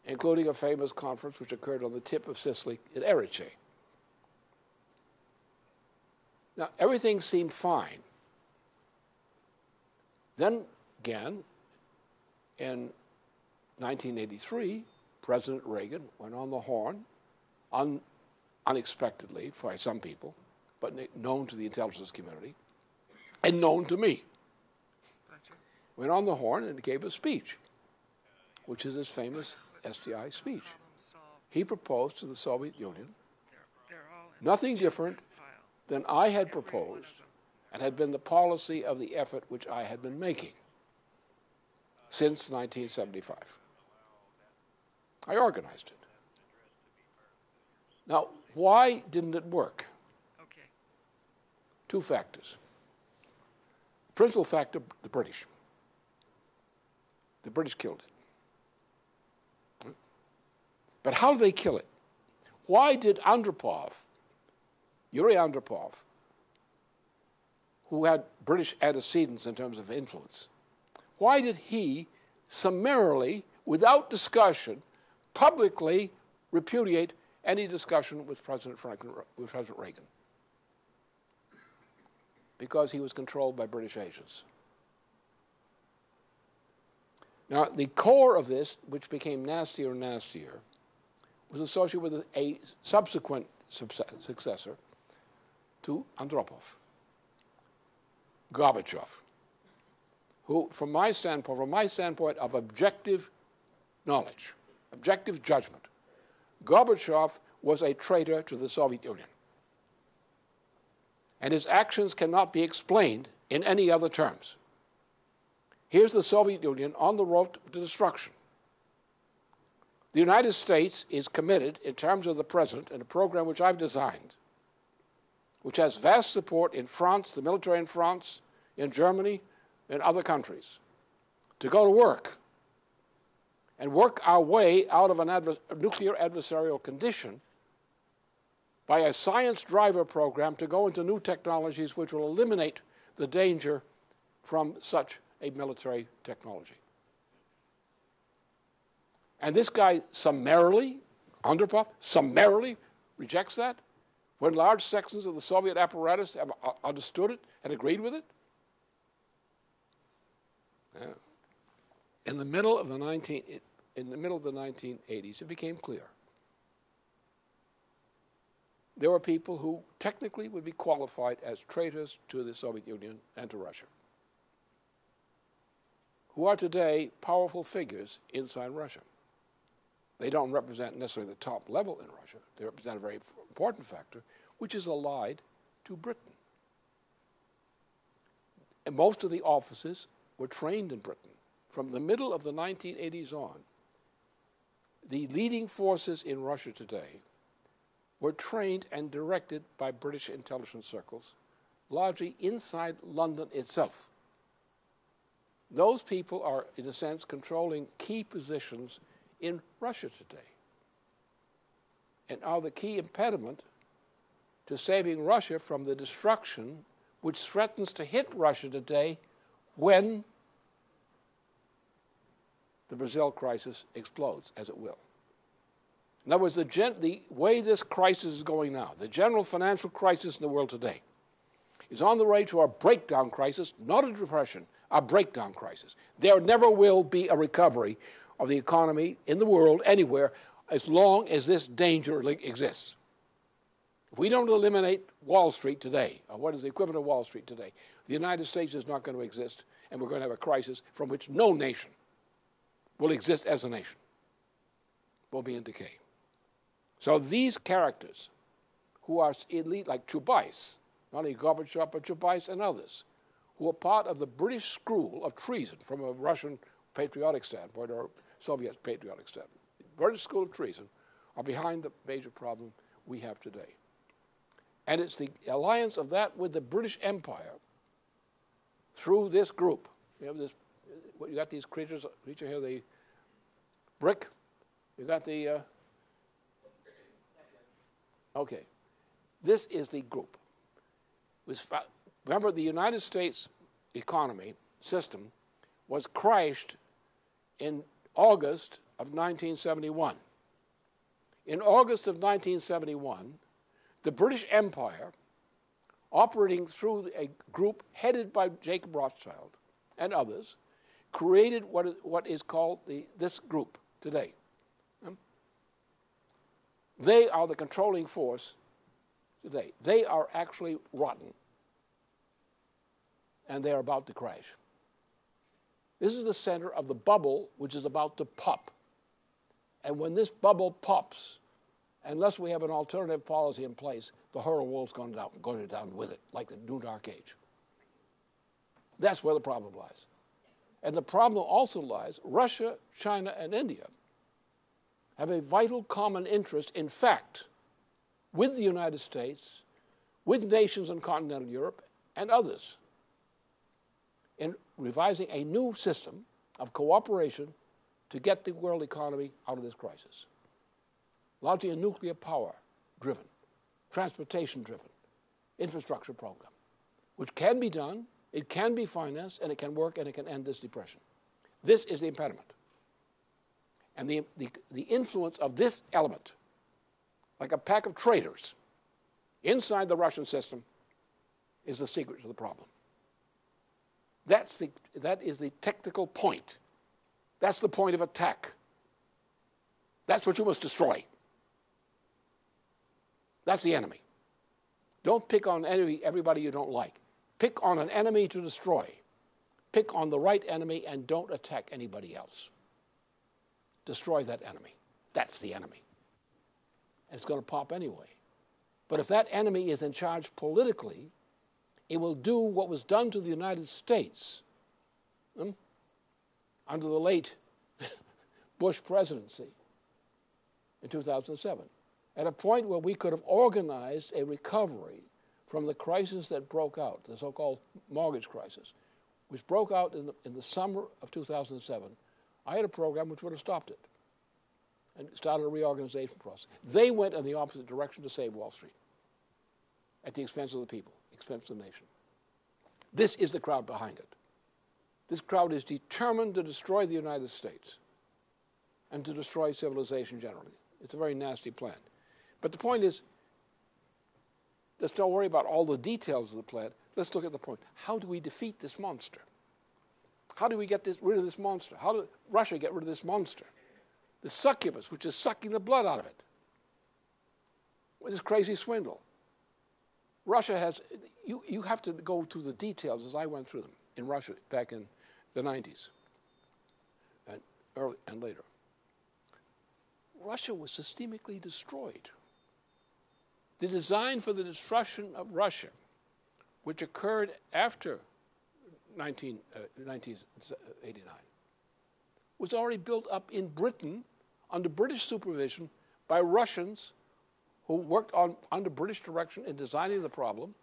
including a famous conference which occurred on the tip of Sicily in Erice. Now, everything seemed fine. Then, again, in 1983, President Reagan went on the horn, unexpectedly for some people, but known to the intelligence community, and known to me. Went on the horn and gave a speech, which is his famous SDI speech. He proposed to the Soviet Union nothing different than I had proposed and had been the policy of the effort which I had been making since 1975. I organized it. Now, why didn't it work? Two factors. Principal factor, the British. The British killed it. But how did they kill it? Why did Yuri Andropov, who had British antecedents in terms of influence, why did he summarily, without discussion, publicly repudiate any discussion with President Reagan? Because he was controlled by British agents. Now, the core of this, which became nastier and nastier, was associated with a subsequent successor to Andropov, Gorbachev, who, from my standpoint of objective knowledge, objective judgment, Gorbachev was a traitor to the Soviet Union. And his actions cannot be explained in any other terms. Here's the Soviet Union on the road to destruction. The United States is committed, in terms of the present, in a program which I've designed, which has vast support in France, the military in France, in Germany, and other countries, to go to work and work our way out of a nuclear adversarial condition by a science driver program to go into new technologies which will eliminate the danger from such a military technology. And this guy summarily, Andropov, summarily rejects that when large sections of the Soviet apparatus have understood it and agreed with it. Yeah. In the middle of the 1980s, it became clear. There were people who technically would be qualified as traitors to the Soviet Union and to Russia, who are today powerful figures inside Russia. They don't represent necessarily the top level in Russia. They represent a very important factor, which is allied to Britain. And most of the officers were trained in Britain. From the middle of the 1980s on, the leading forces in Russia today were trained and directed by British intelligence circles, largely inside London itself. Those people are, in a sense, controlling key positions in Russia today, and are the key impediment to saving Russia from the destruction which threatens to hit Russia today when the Brazil crisis explodes, as it will. In other words, the way this crisis is going now, the general financial crisis in the world today, is on the way to a breakdown crisis, not a depression, a breakdown crisis. There never will be a recovery of the economy in the world anywhere as long as this danger exists. If we don't eliminate Wall Street today, or what is the equivalent of Wall Street today, the United States is not going to exist, and we're going to have a crisis from which no nation will exist as a nation. Will be in decay. So these characters, who are elite, like Chubais, not only Gorbachev, but Chubais and others, who are part of the British school of treason from a Russian patriotic standpoint or Soviet patriotic standpoint, the British school of treason, are behind the major problem we have today. And it's the alliance of that with the British Empire through this group. You have this, you got these creature here, the BRIC, you got the, okay. This is the group. Remember, the United States economy system was crashed in August of 1971. In August of 1971, the British Empire, operating through a group headed by Jacob Rothschild and others, created what is called this group today. They are the controlling force today. They are actually rotten, and they are about to crash. This is the center of the bubble which is about to pop. And when this bubble pops, unless we have an alternative policy in place, the whole world's going down with it, like the New Dark Age. That's where the problem lies. And the problem also lies, Russia, China, and India have a vital common interest, in fact, with the United States, with nations in continental Europe, and others, in revising a new system of cooperation to get the world economy out of this crisis. Largely a nuclear power-driven, transportation-driven infrastructure program, which can be done, it can be financed, and it can work, and it can end this depression. This is the impediment. And the influence of this element, like a pack of traitors inside the Russian system, is the secret to the problem. That is the technical point. That's the point of attack. That's what you must destroy. That's the enemy. Don't pick on everybody you don't like. Pick on an enemy to destroy. Pick on the right enemy and don't attack anybody else. Destroy that enemy. That's the enemy. And it's going to pop anyway. But if that enemy is in charge politically, it will do what was done to the United States under the late Bush presidency in 2007, at a point where we could have organized a recovery from the crisis that broke out, the so-called mortgage crisis, which broke out in the summer of 2007. I had a program which would have stopped it and started a reorganization process. They went in the opposite direction to save Wall Street at the expense of the people, expense of the nation. This is the crowd behind it. This crowd is determined to destroy the United States and to destroy civilization generally. It's a very nasty plan. But the point is, let's don't worry about all the details of the plan. Let's look at the point. How do we defeat this monster? How do we get rid of this monster? How did Russia get rid of this monster? The succubus, which is sucking the blood out of it, with this crazy swindle. Russia has, you have to go through the details as I went through them in Russia back in the 90s and early and later. Russia was systemically destroyed. The design for the destruction of Russia, which occurred after 1989, was already built up in Britain under British supervision by Russians who worked under British direction in designing the problem,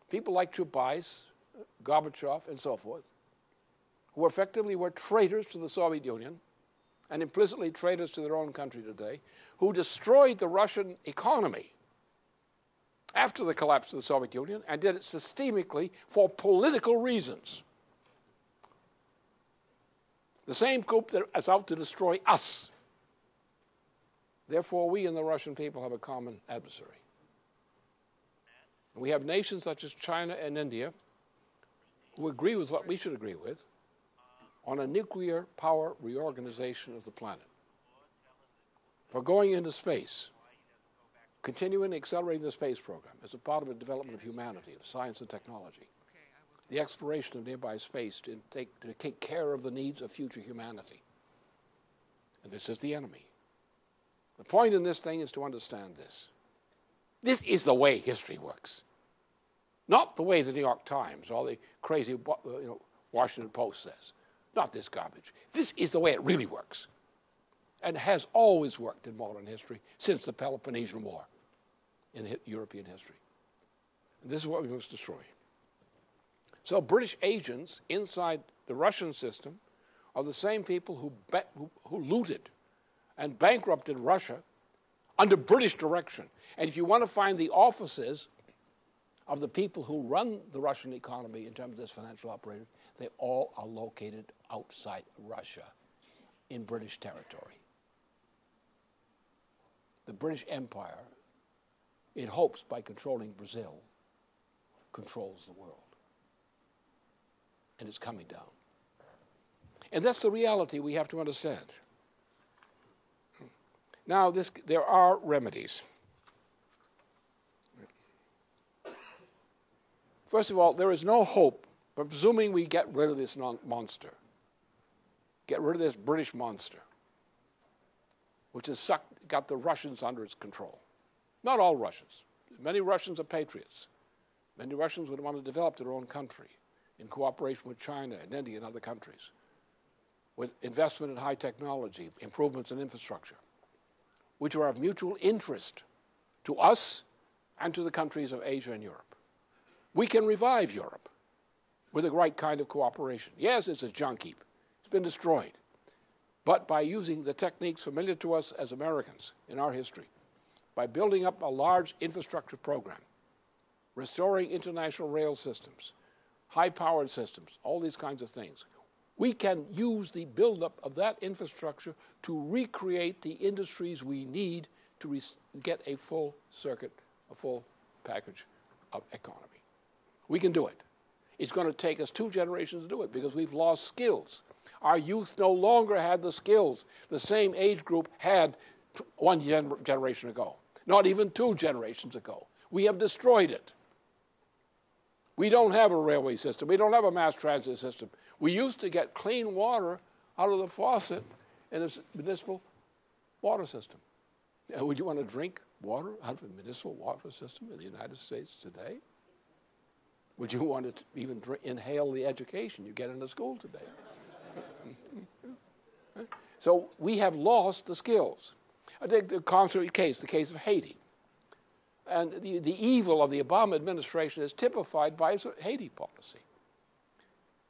people like Chubais, Gorbachev, and so forth, who effectively were traitors to the Soviet Union and implicitly traitors to their own country today, who destroyed the Russian economy after the collapse of the Soviet Union and did it systemically for political reasons. The same group that is out to destroy us. Therefore, we and the Russian people have a common adversary. And we have nations such as China and India who agree with what we should agree with on a nuclear power reorganization of the planet. For going into space, continuing accelerating the space program as a part of the development of humanity, of science and technology, the exploration of nearby space to take care of the needs of future humanity. And this is the enemy. The point in this thing is to understand this. This is the way history works. Not the way the New York Times or the crazy Washington Post says. Not this garbage. This is the way it really works. And has always worked in modern history since the Peloponnesian War in European history. And this is what we must destroy. So British agents inside the Russian system are the same people who looted and bankrupted Russia under British direction. And if you want to find the offices of the people who run the Russian economy in terms of this financial operator, they all are located outside Russia in British territory. The British Empire, it hopes by controlling Brazil, controls the world. And it's coming down. And that's the reality we have to understand. Now, there are remedies. First of all, there is no hope, but presuming we get rid of this monster, get rid of this British monster, which has got the Russians under its control. Not all Russians. Many Russians are patriots. Many Russians would want to develop their own country in cooperation with China and India and other countries, with investment in high technology, improvements in infrastructure, which are of mutual interest to us and to the countries of Asia and Europe. We can revive Europe with the right kind of cooperation. Yes, it's a junk heap. It's been destroyed. But by using the techniques familiar to us as Americans in our history, by building up a large infrastructure program, restoring international rail systems, high-powered systems, all these kinds of things, we can use the buildup of that infrastructure to recreate the industries we need to get a full circuit, a full package of economy. We can do it. It's going to take us 2 generations to do it because we've lost skills. Our youth no longer had the skills the same age group had 1 generation ago, not even 2 generations ago. We have destroyed it. We don't have a railway system. We don't have a mass transit system. We used to get clean water out of the faucet in a municipal water system. Now, would you want to drink water out of a municipal water system in the United States today? Would you want to even inhale the education you get in the school today? So we have lost the skills. I take the concrete case, the case of Haiti. And the evil of the Obama administration is typified by its Haiti policy.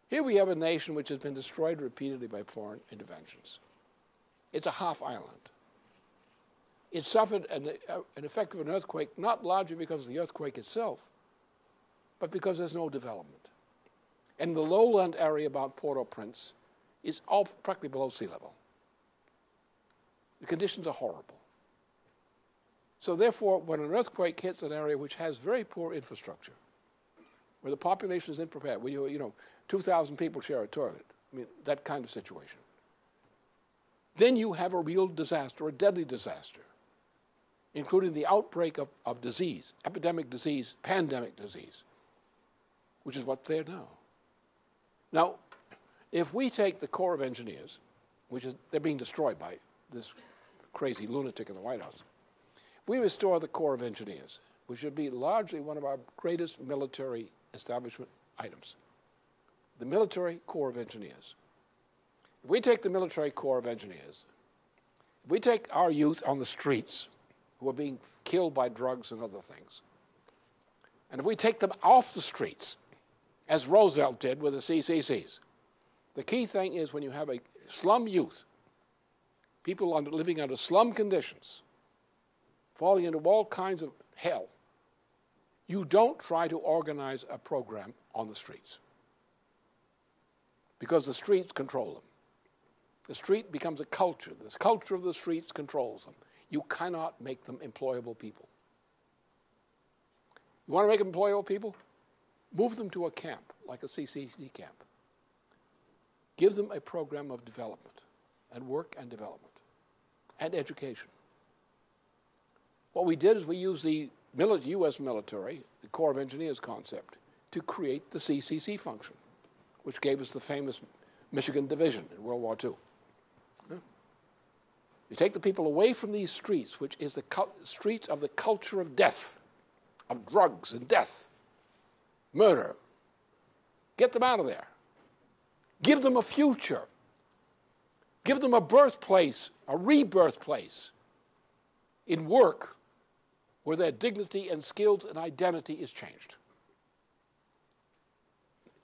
Here we have a nation which has been destroyed repeatedly by foreign interventions. It's a half island. It suffered an effect of an earthquake, not largely because of the earthquake itself, but because there's no development. And the lowland area about Port-au-Prince is all practically below sea level. The conditions are horrible. So therefore, when an earthquake hits an area which has very poor infrastructure, where the population is unprepared, where 2,000 people share a toilet, that kind of situation, then you have a real disaster, a deadly disaster, including the outbreak of disease, epidemic disease, pandemic disease, which is what they're now. Now, if we take the Corps of Engineers, they're being destroyed by this crazy lunatic in the White House, we restore the Corps of Engineers, which should be largely one of our greatest military establishment items. The Military Corps of Engineers. If we take the Military Corps of Engineers, if we take our youth on the streets who are being killed by drugs and other things, and if we take them off the streets, as Roosevelt did with the CCCs, the key thing is when you have a slum youth, people living under slum conditions, falling into all kinds of hell, you don't try to organize a program on the streets because the streets control them. The street becomes a culture. This culture of the streets controls them. You cannot make them employable people. You want to make them employable people? Move them to a camp, like a CCC camp. Give them a program of development and work and development and education. What we did is we used the U.S. military, the Corps of Engineers concept, to create the CCC function, which gave us the famous Michigan Division in World War II. You take the people away from these streets, which is the streets of the culture of death, of drugs and death, murder. Get them out of there. Give them a future. Give them a birthplace, a rebirth place in work where their dignity and skills and identity is changed.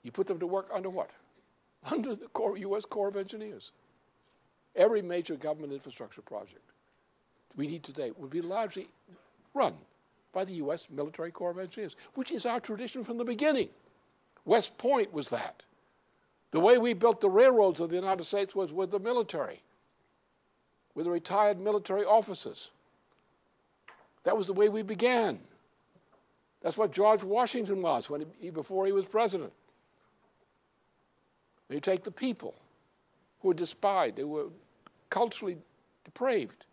You put them to work under what? Under the U.S. Corps of Engineers. Every major government infrastructure project we need today would be largely run by the U.S. Military Corps of Engineers, which is our tradition from the beginning. West Point was that. The way we built the railroads of the United States was with the military, with the retired military officers. That was the way we began. That's what George Washington was before he was president. You take the people who were despised, they were culturally depraved,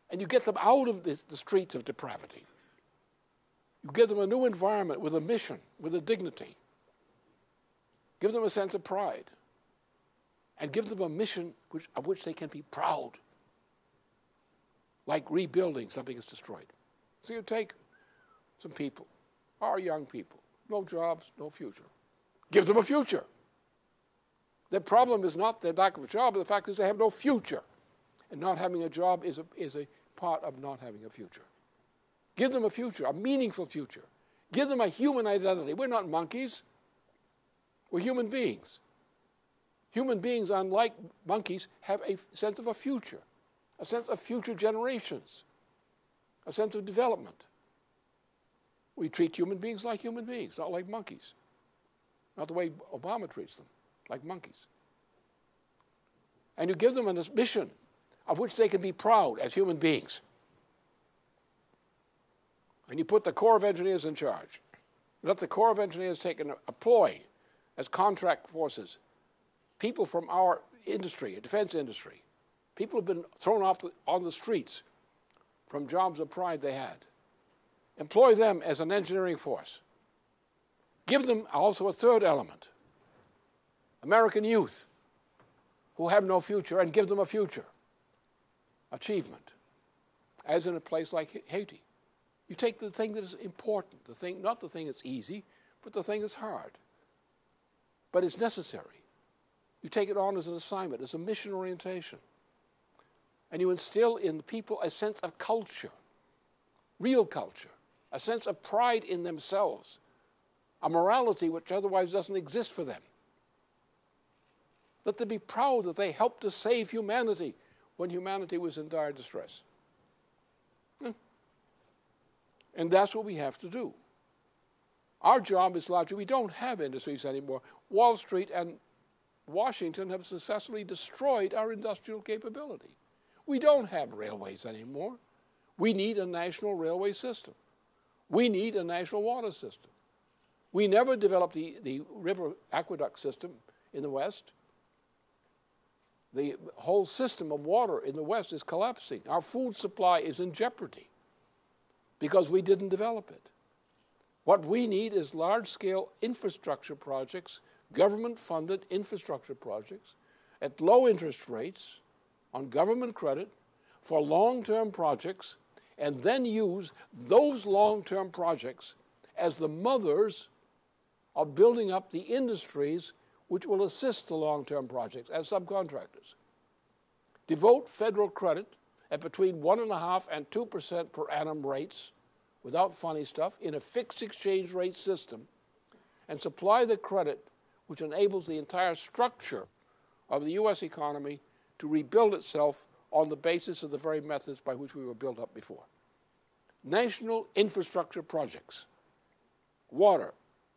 and you get them out of the streets of depravity. You give them a new environment with a mission, with a dignity. Give them a sense of pride. And give them a mission of which they can be proud. Like rebuilding something that's destroyed. So you take some people, our young people, no jobs, no future. Give them a future. The problem is not the lack of a job, but the fact is they have no future. And not having a job is a part of not having a future. Give them a future, a meaningful future. Give them a human identity. We're not monkeys. We're human beings. Human beings, unlike monkeys, have a sense of a future future generations, a sense of development. We treat human beings like human beings, not like monkeys. Not the way Obama treats them, like monkeys. And you give them a mission of which they can be proud as human beings. And you put the Corps of Engineers in charge. Let the Corps of Engineers take an employ as contract forces people from our industry, defense industry. People have been thrown on the streets from jobs of pride they had. Employ them as an engineering force. Give them also a third element, American youth who have no future, and give them a future, achievement, as in a place like Haiti. You take the thing that is important, not the thing that's easy, but the thing that's hard. But it's necessary. You take it on as an assignment, as a mission orientation. And you instill in the people a sense of culture, real culture, a sense of pride in themselves, a morality which otherwise doesn't exist for them. Let them be proud that they helped to save humanity when humanity was in dire distress. And that's what we have to do. Our job is largely, we don't have industries anymore. Wall Street and Washington have successfully destroyed our industrial capability. We don't have railways anymore. We need a national railway system. We need a national water system. We never developed the river aqueduct system in the West. The whole system of water in the West is collapsing. Our food supply is in jeopardy because we didn't develop it. What we need is large-scale infrastructure projects, government-funded infrastructure projects at low interest rates on government credit for long-term projects, and then use those long-term projects as the mothers of building up the industries which will assist the long-term projects as subcontractors. Devote federal credit at between 1.5% and 2% per annum rates, without funny stuff, in a fixed exchange rate system, and supply the credit which enables the entire structure of the U.S. economy to rebuild itself on the basis of the very methods by which we were built up before. National infrastructure projects, water,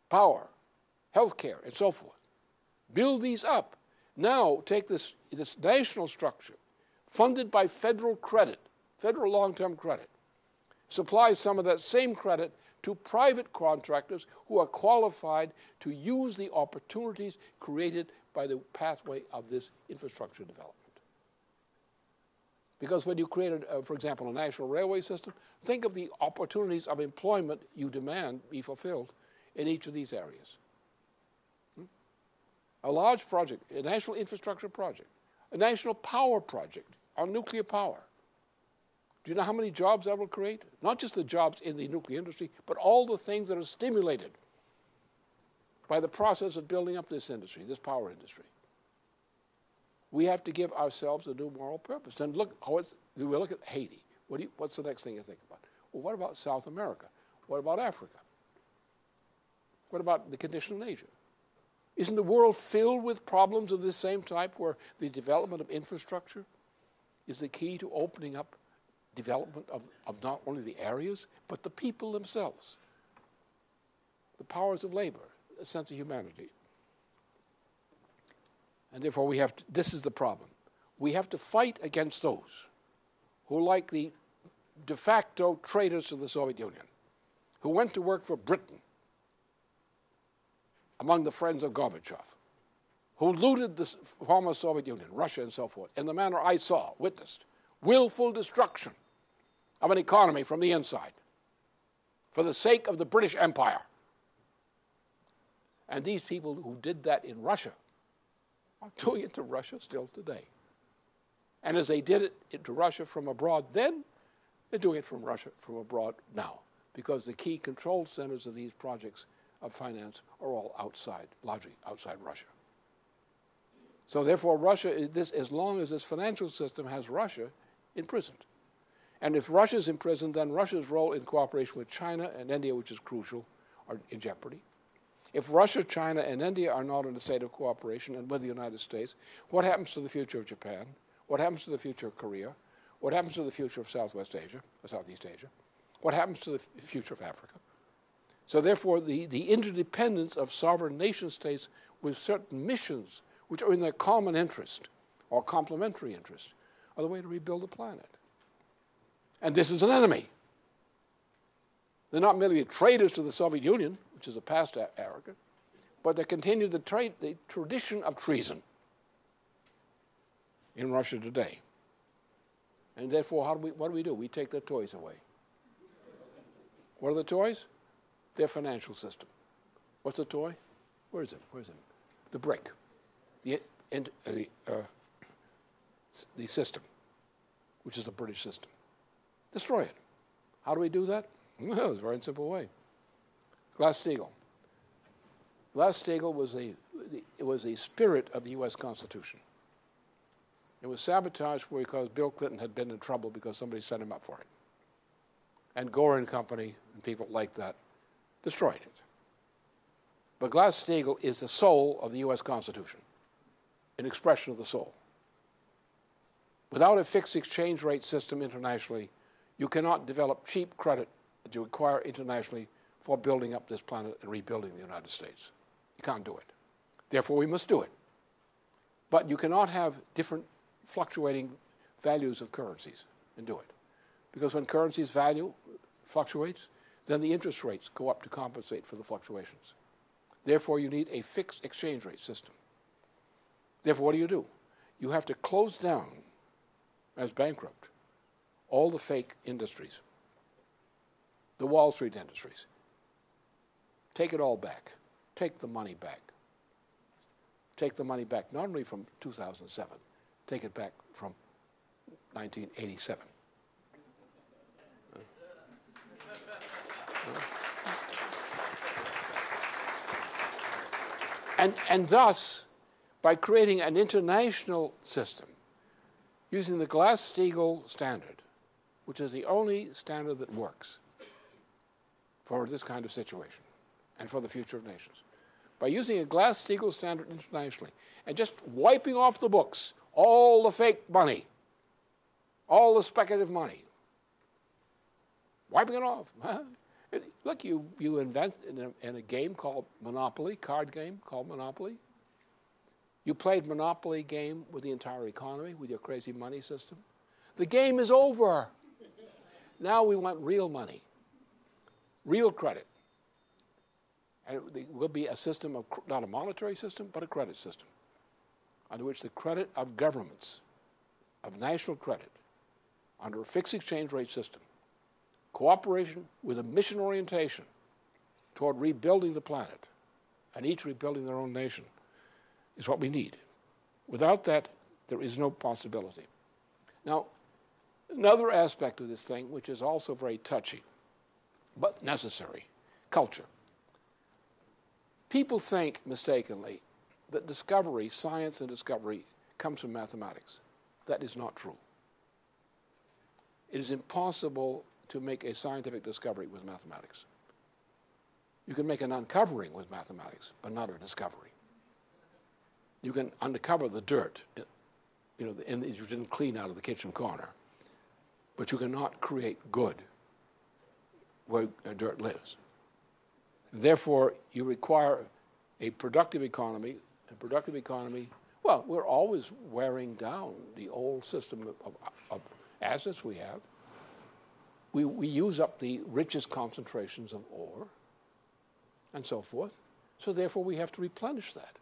power, healthcare, and so forth. Build these up. Now take this national structure, funded by federal credit, federal long-term credit, supply some of that same credit to private contractors who are qualified to use the opportunities created by the pathway of this infrastructure development. Because when you create, for example, a national railway system, think of the opportunities of employment you demand be fulfilled in each of these areas. A large project, a national infrastructure project, a national power project on nuclear power. Do you know how many jobs that will create? Not just the jobs in the nuclear industry, but all the things that are stimulated by the process of building up this industry, this power industry. We have to give ourselves a new moral purpose. And look, we look at Haiti. What's the next thing you think about? Well, what about South America? What about Africa? What about the condition in Asia? Isn't the world filled with problems of this same type where the development of infrastructure is the key to opening up development of not only the areas, but the people themselves. The powers of labor, a sense of humanity. And therefore we have to, this is the problem. We have to fight against those who, like the de facto traitors to the Soviet Union, who went to work for Britain among the friends of Gorbachev, who looted the former Soviet Union, Russia and so forth, in the manner I saw, witnessed, willful destruction of an economy from the inside for the sake of the British Empire. And these people who did that in Russia are doing it to Russia still today. And as they did it to Russia from abroad then, they're doing it from Russia from abroad now, because the key control centers of these projects of finance are all outside, largely outside Russia. So therefore, Russia, as long as this financial system has Russia imprisoned. And if Russia's imprisoned, then Russia's role in cooperation with China and India, which is crucial, are in jeopardy. If Russia, China, and India are not in a state of cooperation and with the United States, what happens to the future of Japan? What happens to the future of Korea? What happens to the future of Southwest Asia, or Southeast Asia? What happens to the future of Africa? So therefore, the interdependence of sovereign nation states with certain missions which are in their common interest or complementary interest are the way to rebuild the planet. And this is an enemy. They're not merely traitors to the Soviet Union, which is a past arrogance, but they continue the tradition of treason in Russia today. And therefore, what do? We take their toys away. What are the toys? Their financial system. What's the toy? Where is it? The brick. The system, which is the British system. Destroy it. How do we do that? Well, it's a very simple way. Glass-Steagall. Glass-Steagall was a spirit of the U.S. Constitution. It was sabotaged because Bill Clinton had been in trouble because somebody set him up for it. And Gore and company and people like that destroyed it. But Glass-Steagall is the soul of the U.S. Constitution, an expression of the soul. Without a fixed exchange rate system internationally, you cannot develop cheap credit that you require internationally for building up this planet and rebuilding the United States. You can't do it. Therefore, we must do it. But you cannot have different fluctuating values of currencies and do it. Because when currency's value fluctuates, then the interest rates go up to compensate for the fluctuations. Therefore, you need a fixed exchange rate system. Therefore, what do? You have to close down, as bankrupt, all the fake industries, the Wall Street industries. Take it all back. Take the money back. Take the money back not only from 2007, take it back from 1987. And thus, by creating an international system, using the Glass-Steagall standard, which is the only standard that works for this kind of situation and for the future of nations, by using a Glass-Steagall standard internationally and just wiping off the books all the fake money, all the speculative money, wiping it off. Look, you invent in a game called Monopoly, card game called Monopoly. You played Monopoly game with the entire economy, with your crazy money system. The game is over. Now we want real money, real credit. And it will be a system of, not a monetary system, but a credit system, under which the credit of governments, of national credit, under a fixed exchange rate system, cooperation with a mission orientation toward rebuilding the planet, and each rebuilding their own nation, is what we need. Without that, there is no possibility. Now, another aspect of this thing, which is also very touchy, but necessary, culture. People think, mistakenly, that discovery, science and discovery, comes from mathematics. That is not true. It is impossible to make a scientific discovery with mathematics. You can make an uncovering with mathematics, but not a discovery. You can uncover the dirt, that you didn't clean out of the kitchen corner. but you cannot create good where dirt lives. Therefore, you require a productive economy. A productive economy, well, we're always wearing down the old system of assets we have. We use up the richest concentrations of ore and so forth. So therefore, we have to replenish that.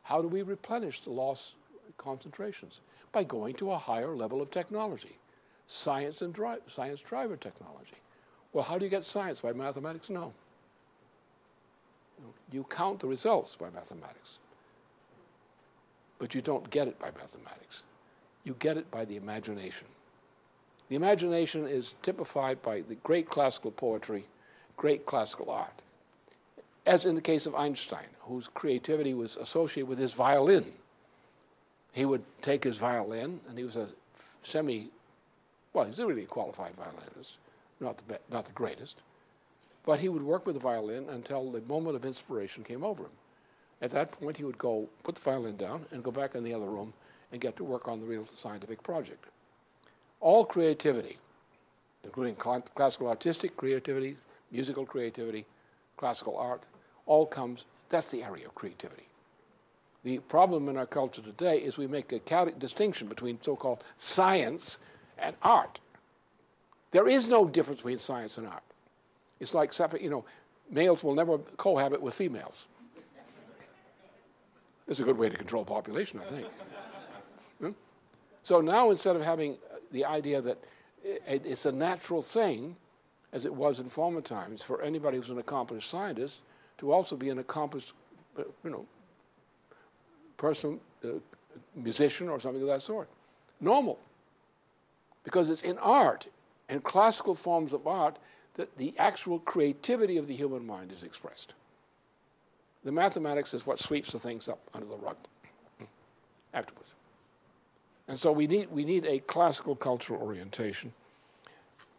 How do we replenish the lost concentrations? By going to a higher level of technology, science driver technology. Well, how do you get science? By mathematics? No. You count the results by mathematics. But you don't get it by mathematics. You get it by the imagination. The imagination is typified by the great classical poetry, great classical art. As in the case of Einstein, whose creativity was associated with his violin. He would take his violin, and he was a he was a really qualified violinist, not the greatest, but he would work with the violin until the moment of inspiration came over him. At that point, he would go put the violin down and go back in the other room and get to work on the real scientific project. All creativity, including classical artistic creativity, musical creativity, classical art, all comes, that's the area of creativity. The problem in our culture today is we make a distinction between so-called science and art. There is no difference between science and art. It's like, males will never cohabit with females. It's a good way to control population, I think. So now, instead of having the idea that it's a natural thing, as it was in former times, for anybody who's an accomplished scientist to also be an accomplished, person, musician or something of that sort. Normal. Because it's in art and classical forms of art that the actual creativity of the human mind is expressed. The mathematics is what sweeps the things up under the rug afterwards. And so we need a classical cultural orientation.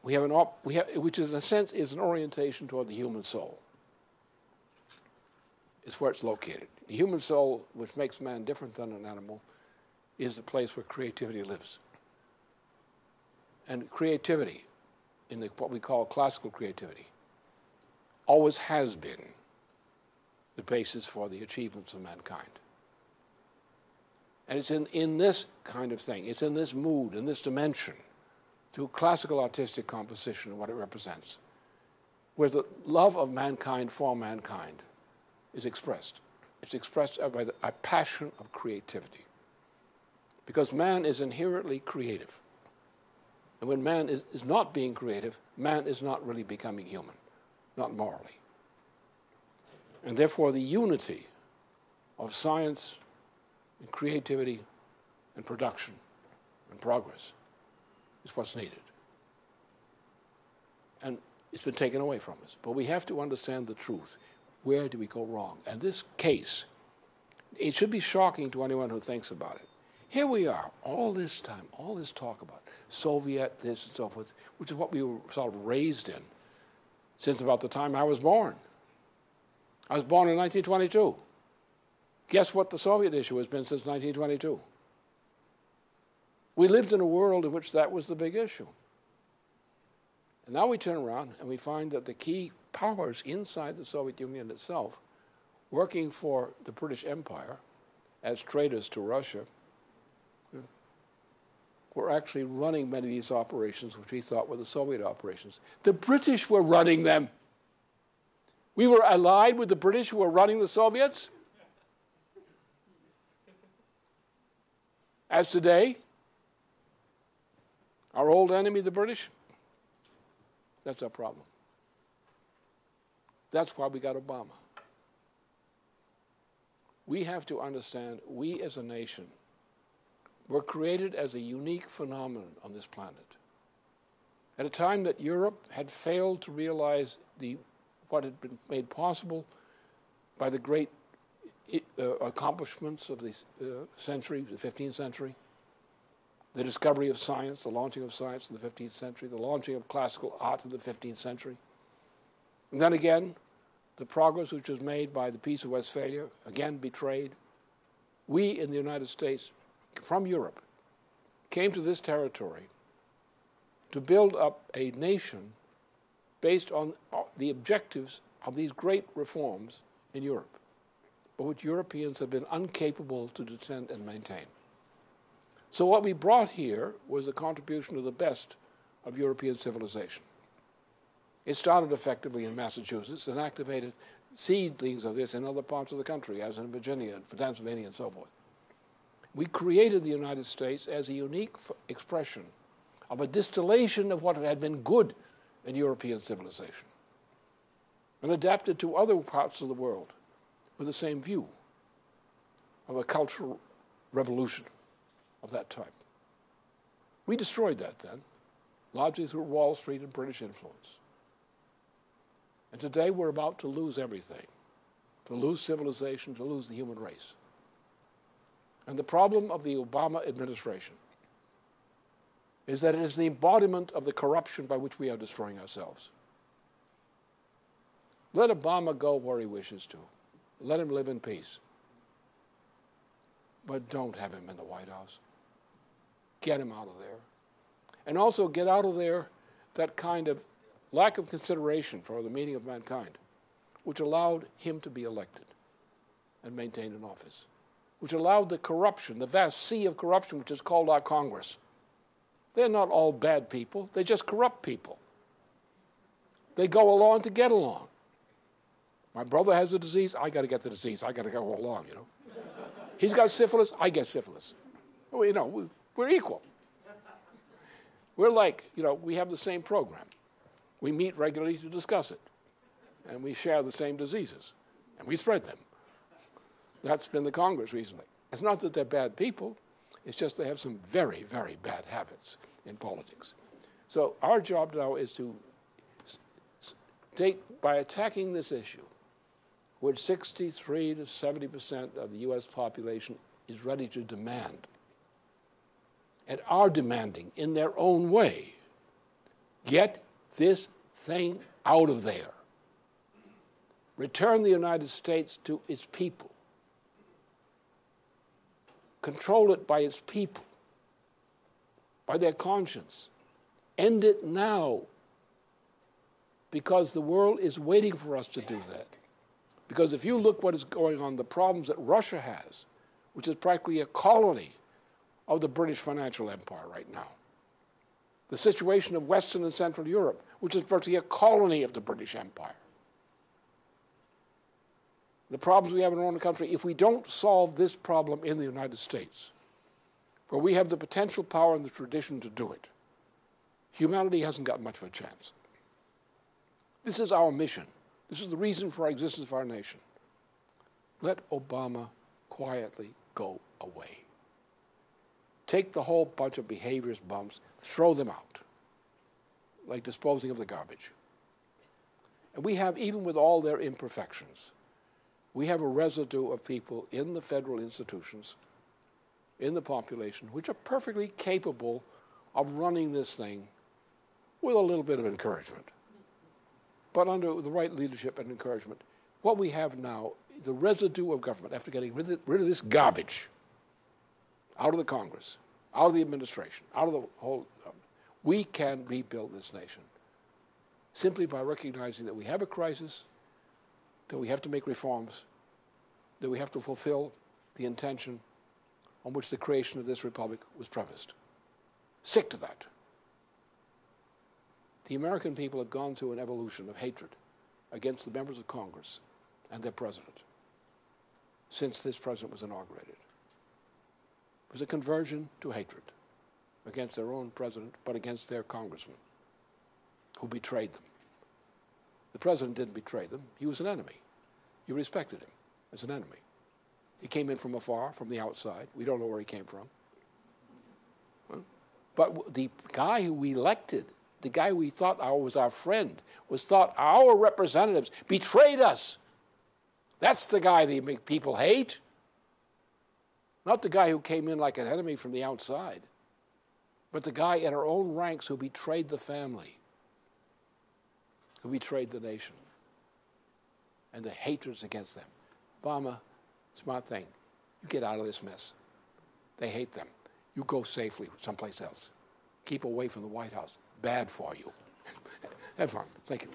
Which is in a sense is an orientation toward the human soul. It's where it's located. The human soul, which makes man different than an animal, is the place where creativity lives. And creativity, in what we call classical creativity, always has been the basis for the achievements of mankind. And it's in this kind of thing, it's in this mood, in this dimension, through classical artistic composition and what it represents, where the love of mankind for mankind is expressed. It's expressed by a passion of creativity. Because man is inherently creative. And when man is not being creative, man is not really becoming human, not morally. And therefore the unity of science and creativity and production and progress is what's needed. And it's been taken away from us. But we have to understand the truth. Where do we go wrong? And this case, it should be shocking to anyone who thinks about it. Here we are, all this time, all this talk about Soviet this and so forth, which is what we were sort of raised in since about the time I was born. I was born in 1922. Guess what the Soviet issue has been since 1922? We lived in a world in which that was the big issue. And now we turn around and we find that the key powers inside the Soviet Union itself, working for the British Empire as traitors to Russia, were actually running many of these operations which we thought were the Soviet operations. The British were running them. We were allied with the British who were running the Soviets. As today, our old enemy, the British, that's our problem. That's why we got Obama. We have to understand, we as a nation were created as a unique phenomenon on this planet. At a time that Europe had failed to realize what had been made possible by the great accomplishments of the century, the 15th century, the discovery of science, the launching of science in the 15th century, the launching of classical art in the 15th century. And then again, the progress which was made by the Peace of Westphalia, again betrayed. We in the United States, from Europe, came to this territory to build up a nation based on the objectives of these great reforms in Europe, but which Europeans have been incapable to defend and maintain. So what we brought here was a contribution of the best of European civilization. It started effectively in Massachusetts and activated seedlings of this in other parts of the country, as in Virginia, Pennsylvania, and so forth. We created the United States as a unique expression of a distillation of what had been good in European civilization and adapted to other parts of the world with the same view of a cultural revolution of that type. We destroyed that then, largely through Wall Street and British influence. And today we're about to lose everything, to lose civilization, to lose the human race. And the problem of the Obama administration is that it is the embodiment of the corruption by which we are destroying ourselves. Let Obama go where he wishes to. Let him live in peace. But don't have him in the White House. Get him out of there. And also get out of there that kind of lack of consideration for the meaning of mankind, which allowed him to be elected and maintained in office, which allowed the corruption, the vast sea of corruption which is called our Congress. They're not all bad people. They're just corrupt people. They go along to get along. My brother has a disease. I got to get the disease. I got to go along, you know. He's got syphilis. I get syphilis. Well, you know, we're equal. We're like, you know, we have the same program. We meet regularly to discuss it. And we share the same diseases. And we spread them. That's been the Congress recently. It's not that they're bad people. It's just they have some very, very bad habits in politics. So our job now is to take, by attacking this issue, which 63 to 70% of the U.S. population is ready to demand, and are demanding in their own way, get this thing out of there. Return the United States to its people. Control it by its people, by their conscience. End it now, because the world is waiting for us to do that. Because if you look what is going on, the problems that Russia has, which is practically a colony of the British financial empire right now. The situation of Western and Central Europe, which is virtually a colony of the British Empire. The problems we have in our own country, if we don't solve this problem in the United States, where we have the potential power and the tradition to do it, humanity hasn't got much of a chance. This is our mission. This is the reason for our existence of our nation. Let Obama quietly go away. Take the whole bunch of behaviorist bumps, throw them out, like disposing of the garbage. And we have, even with all their imperfections, we have a residue of people in the federal institutions, in the population, which are perfectly capable of running this thing with a little bit of encouragement. But under the right leadership and encouragement, what we have now, the residue of government, after getting rid of this garbage out of the Congress, out of the administration, out of the whole, we can rebuild this nation simply by recognizing that we have a crisis, that we have to make reforms, that we have to fulfill the intention on which the creation of this republic was premised. Stick to that. The American people have gone through an evolution of hatred against the members of Congress and their president since this president was inaugurated. It was a conversion to hatred against their own president, but against their congressman who betrayed them. The president didn't betray them. He was an enemy. You respected him as an enemy. He came in from afar, from the outside. We don't know where he came from. But the guy who we elected, the guy we thought was our friend, was thought our representatives betrayed us. That's the guy that make people hate. Not the guy who came in like an enemy from the outside, but the guy in our own ranks who betrayed the family, who betrayed the nation, and the hatreds against them. Obama, smart thing. You get out of this mess. They hate them. You go safely someplace else. Keep away from the White House. bad for you. Have fun. Thank you.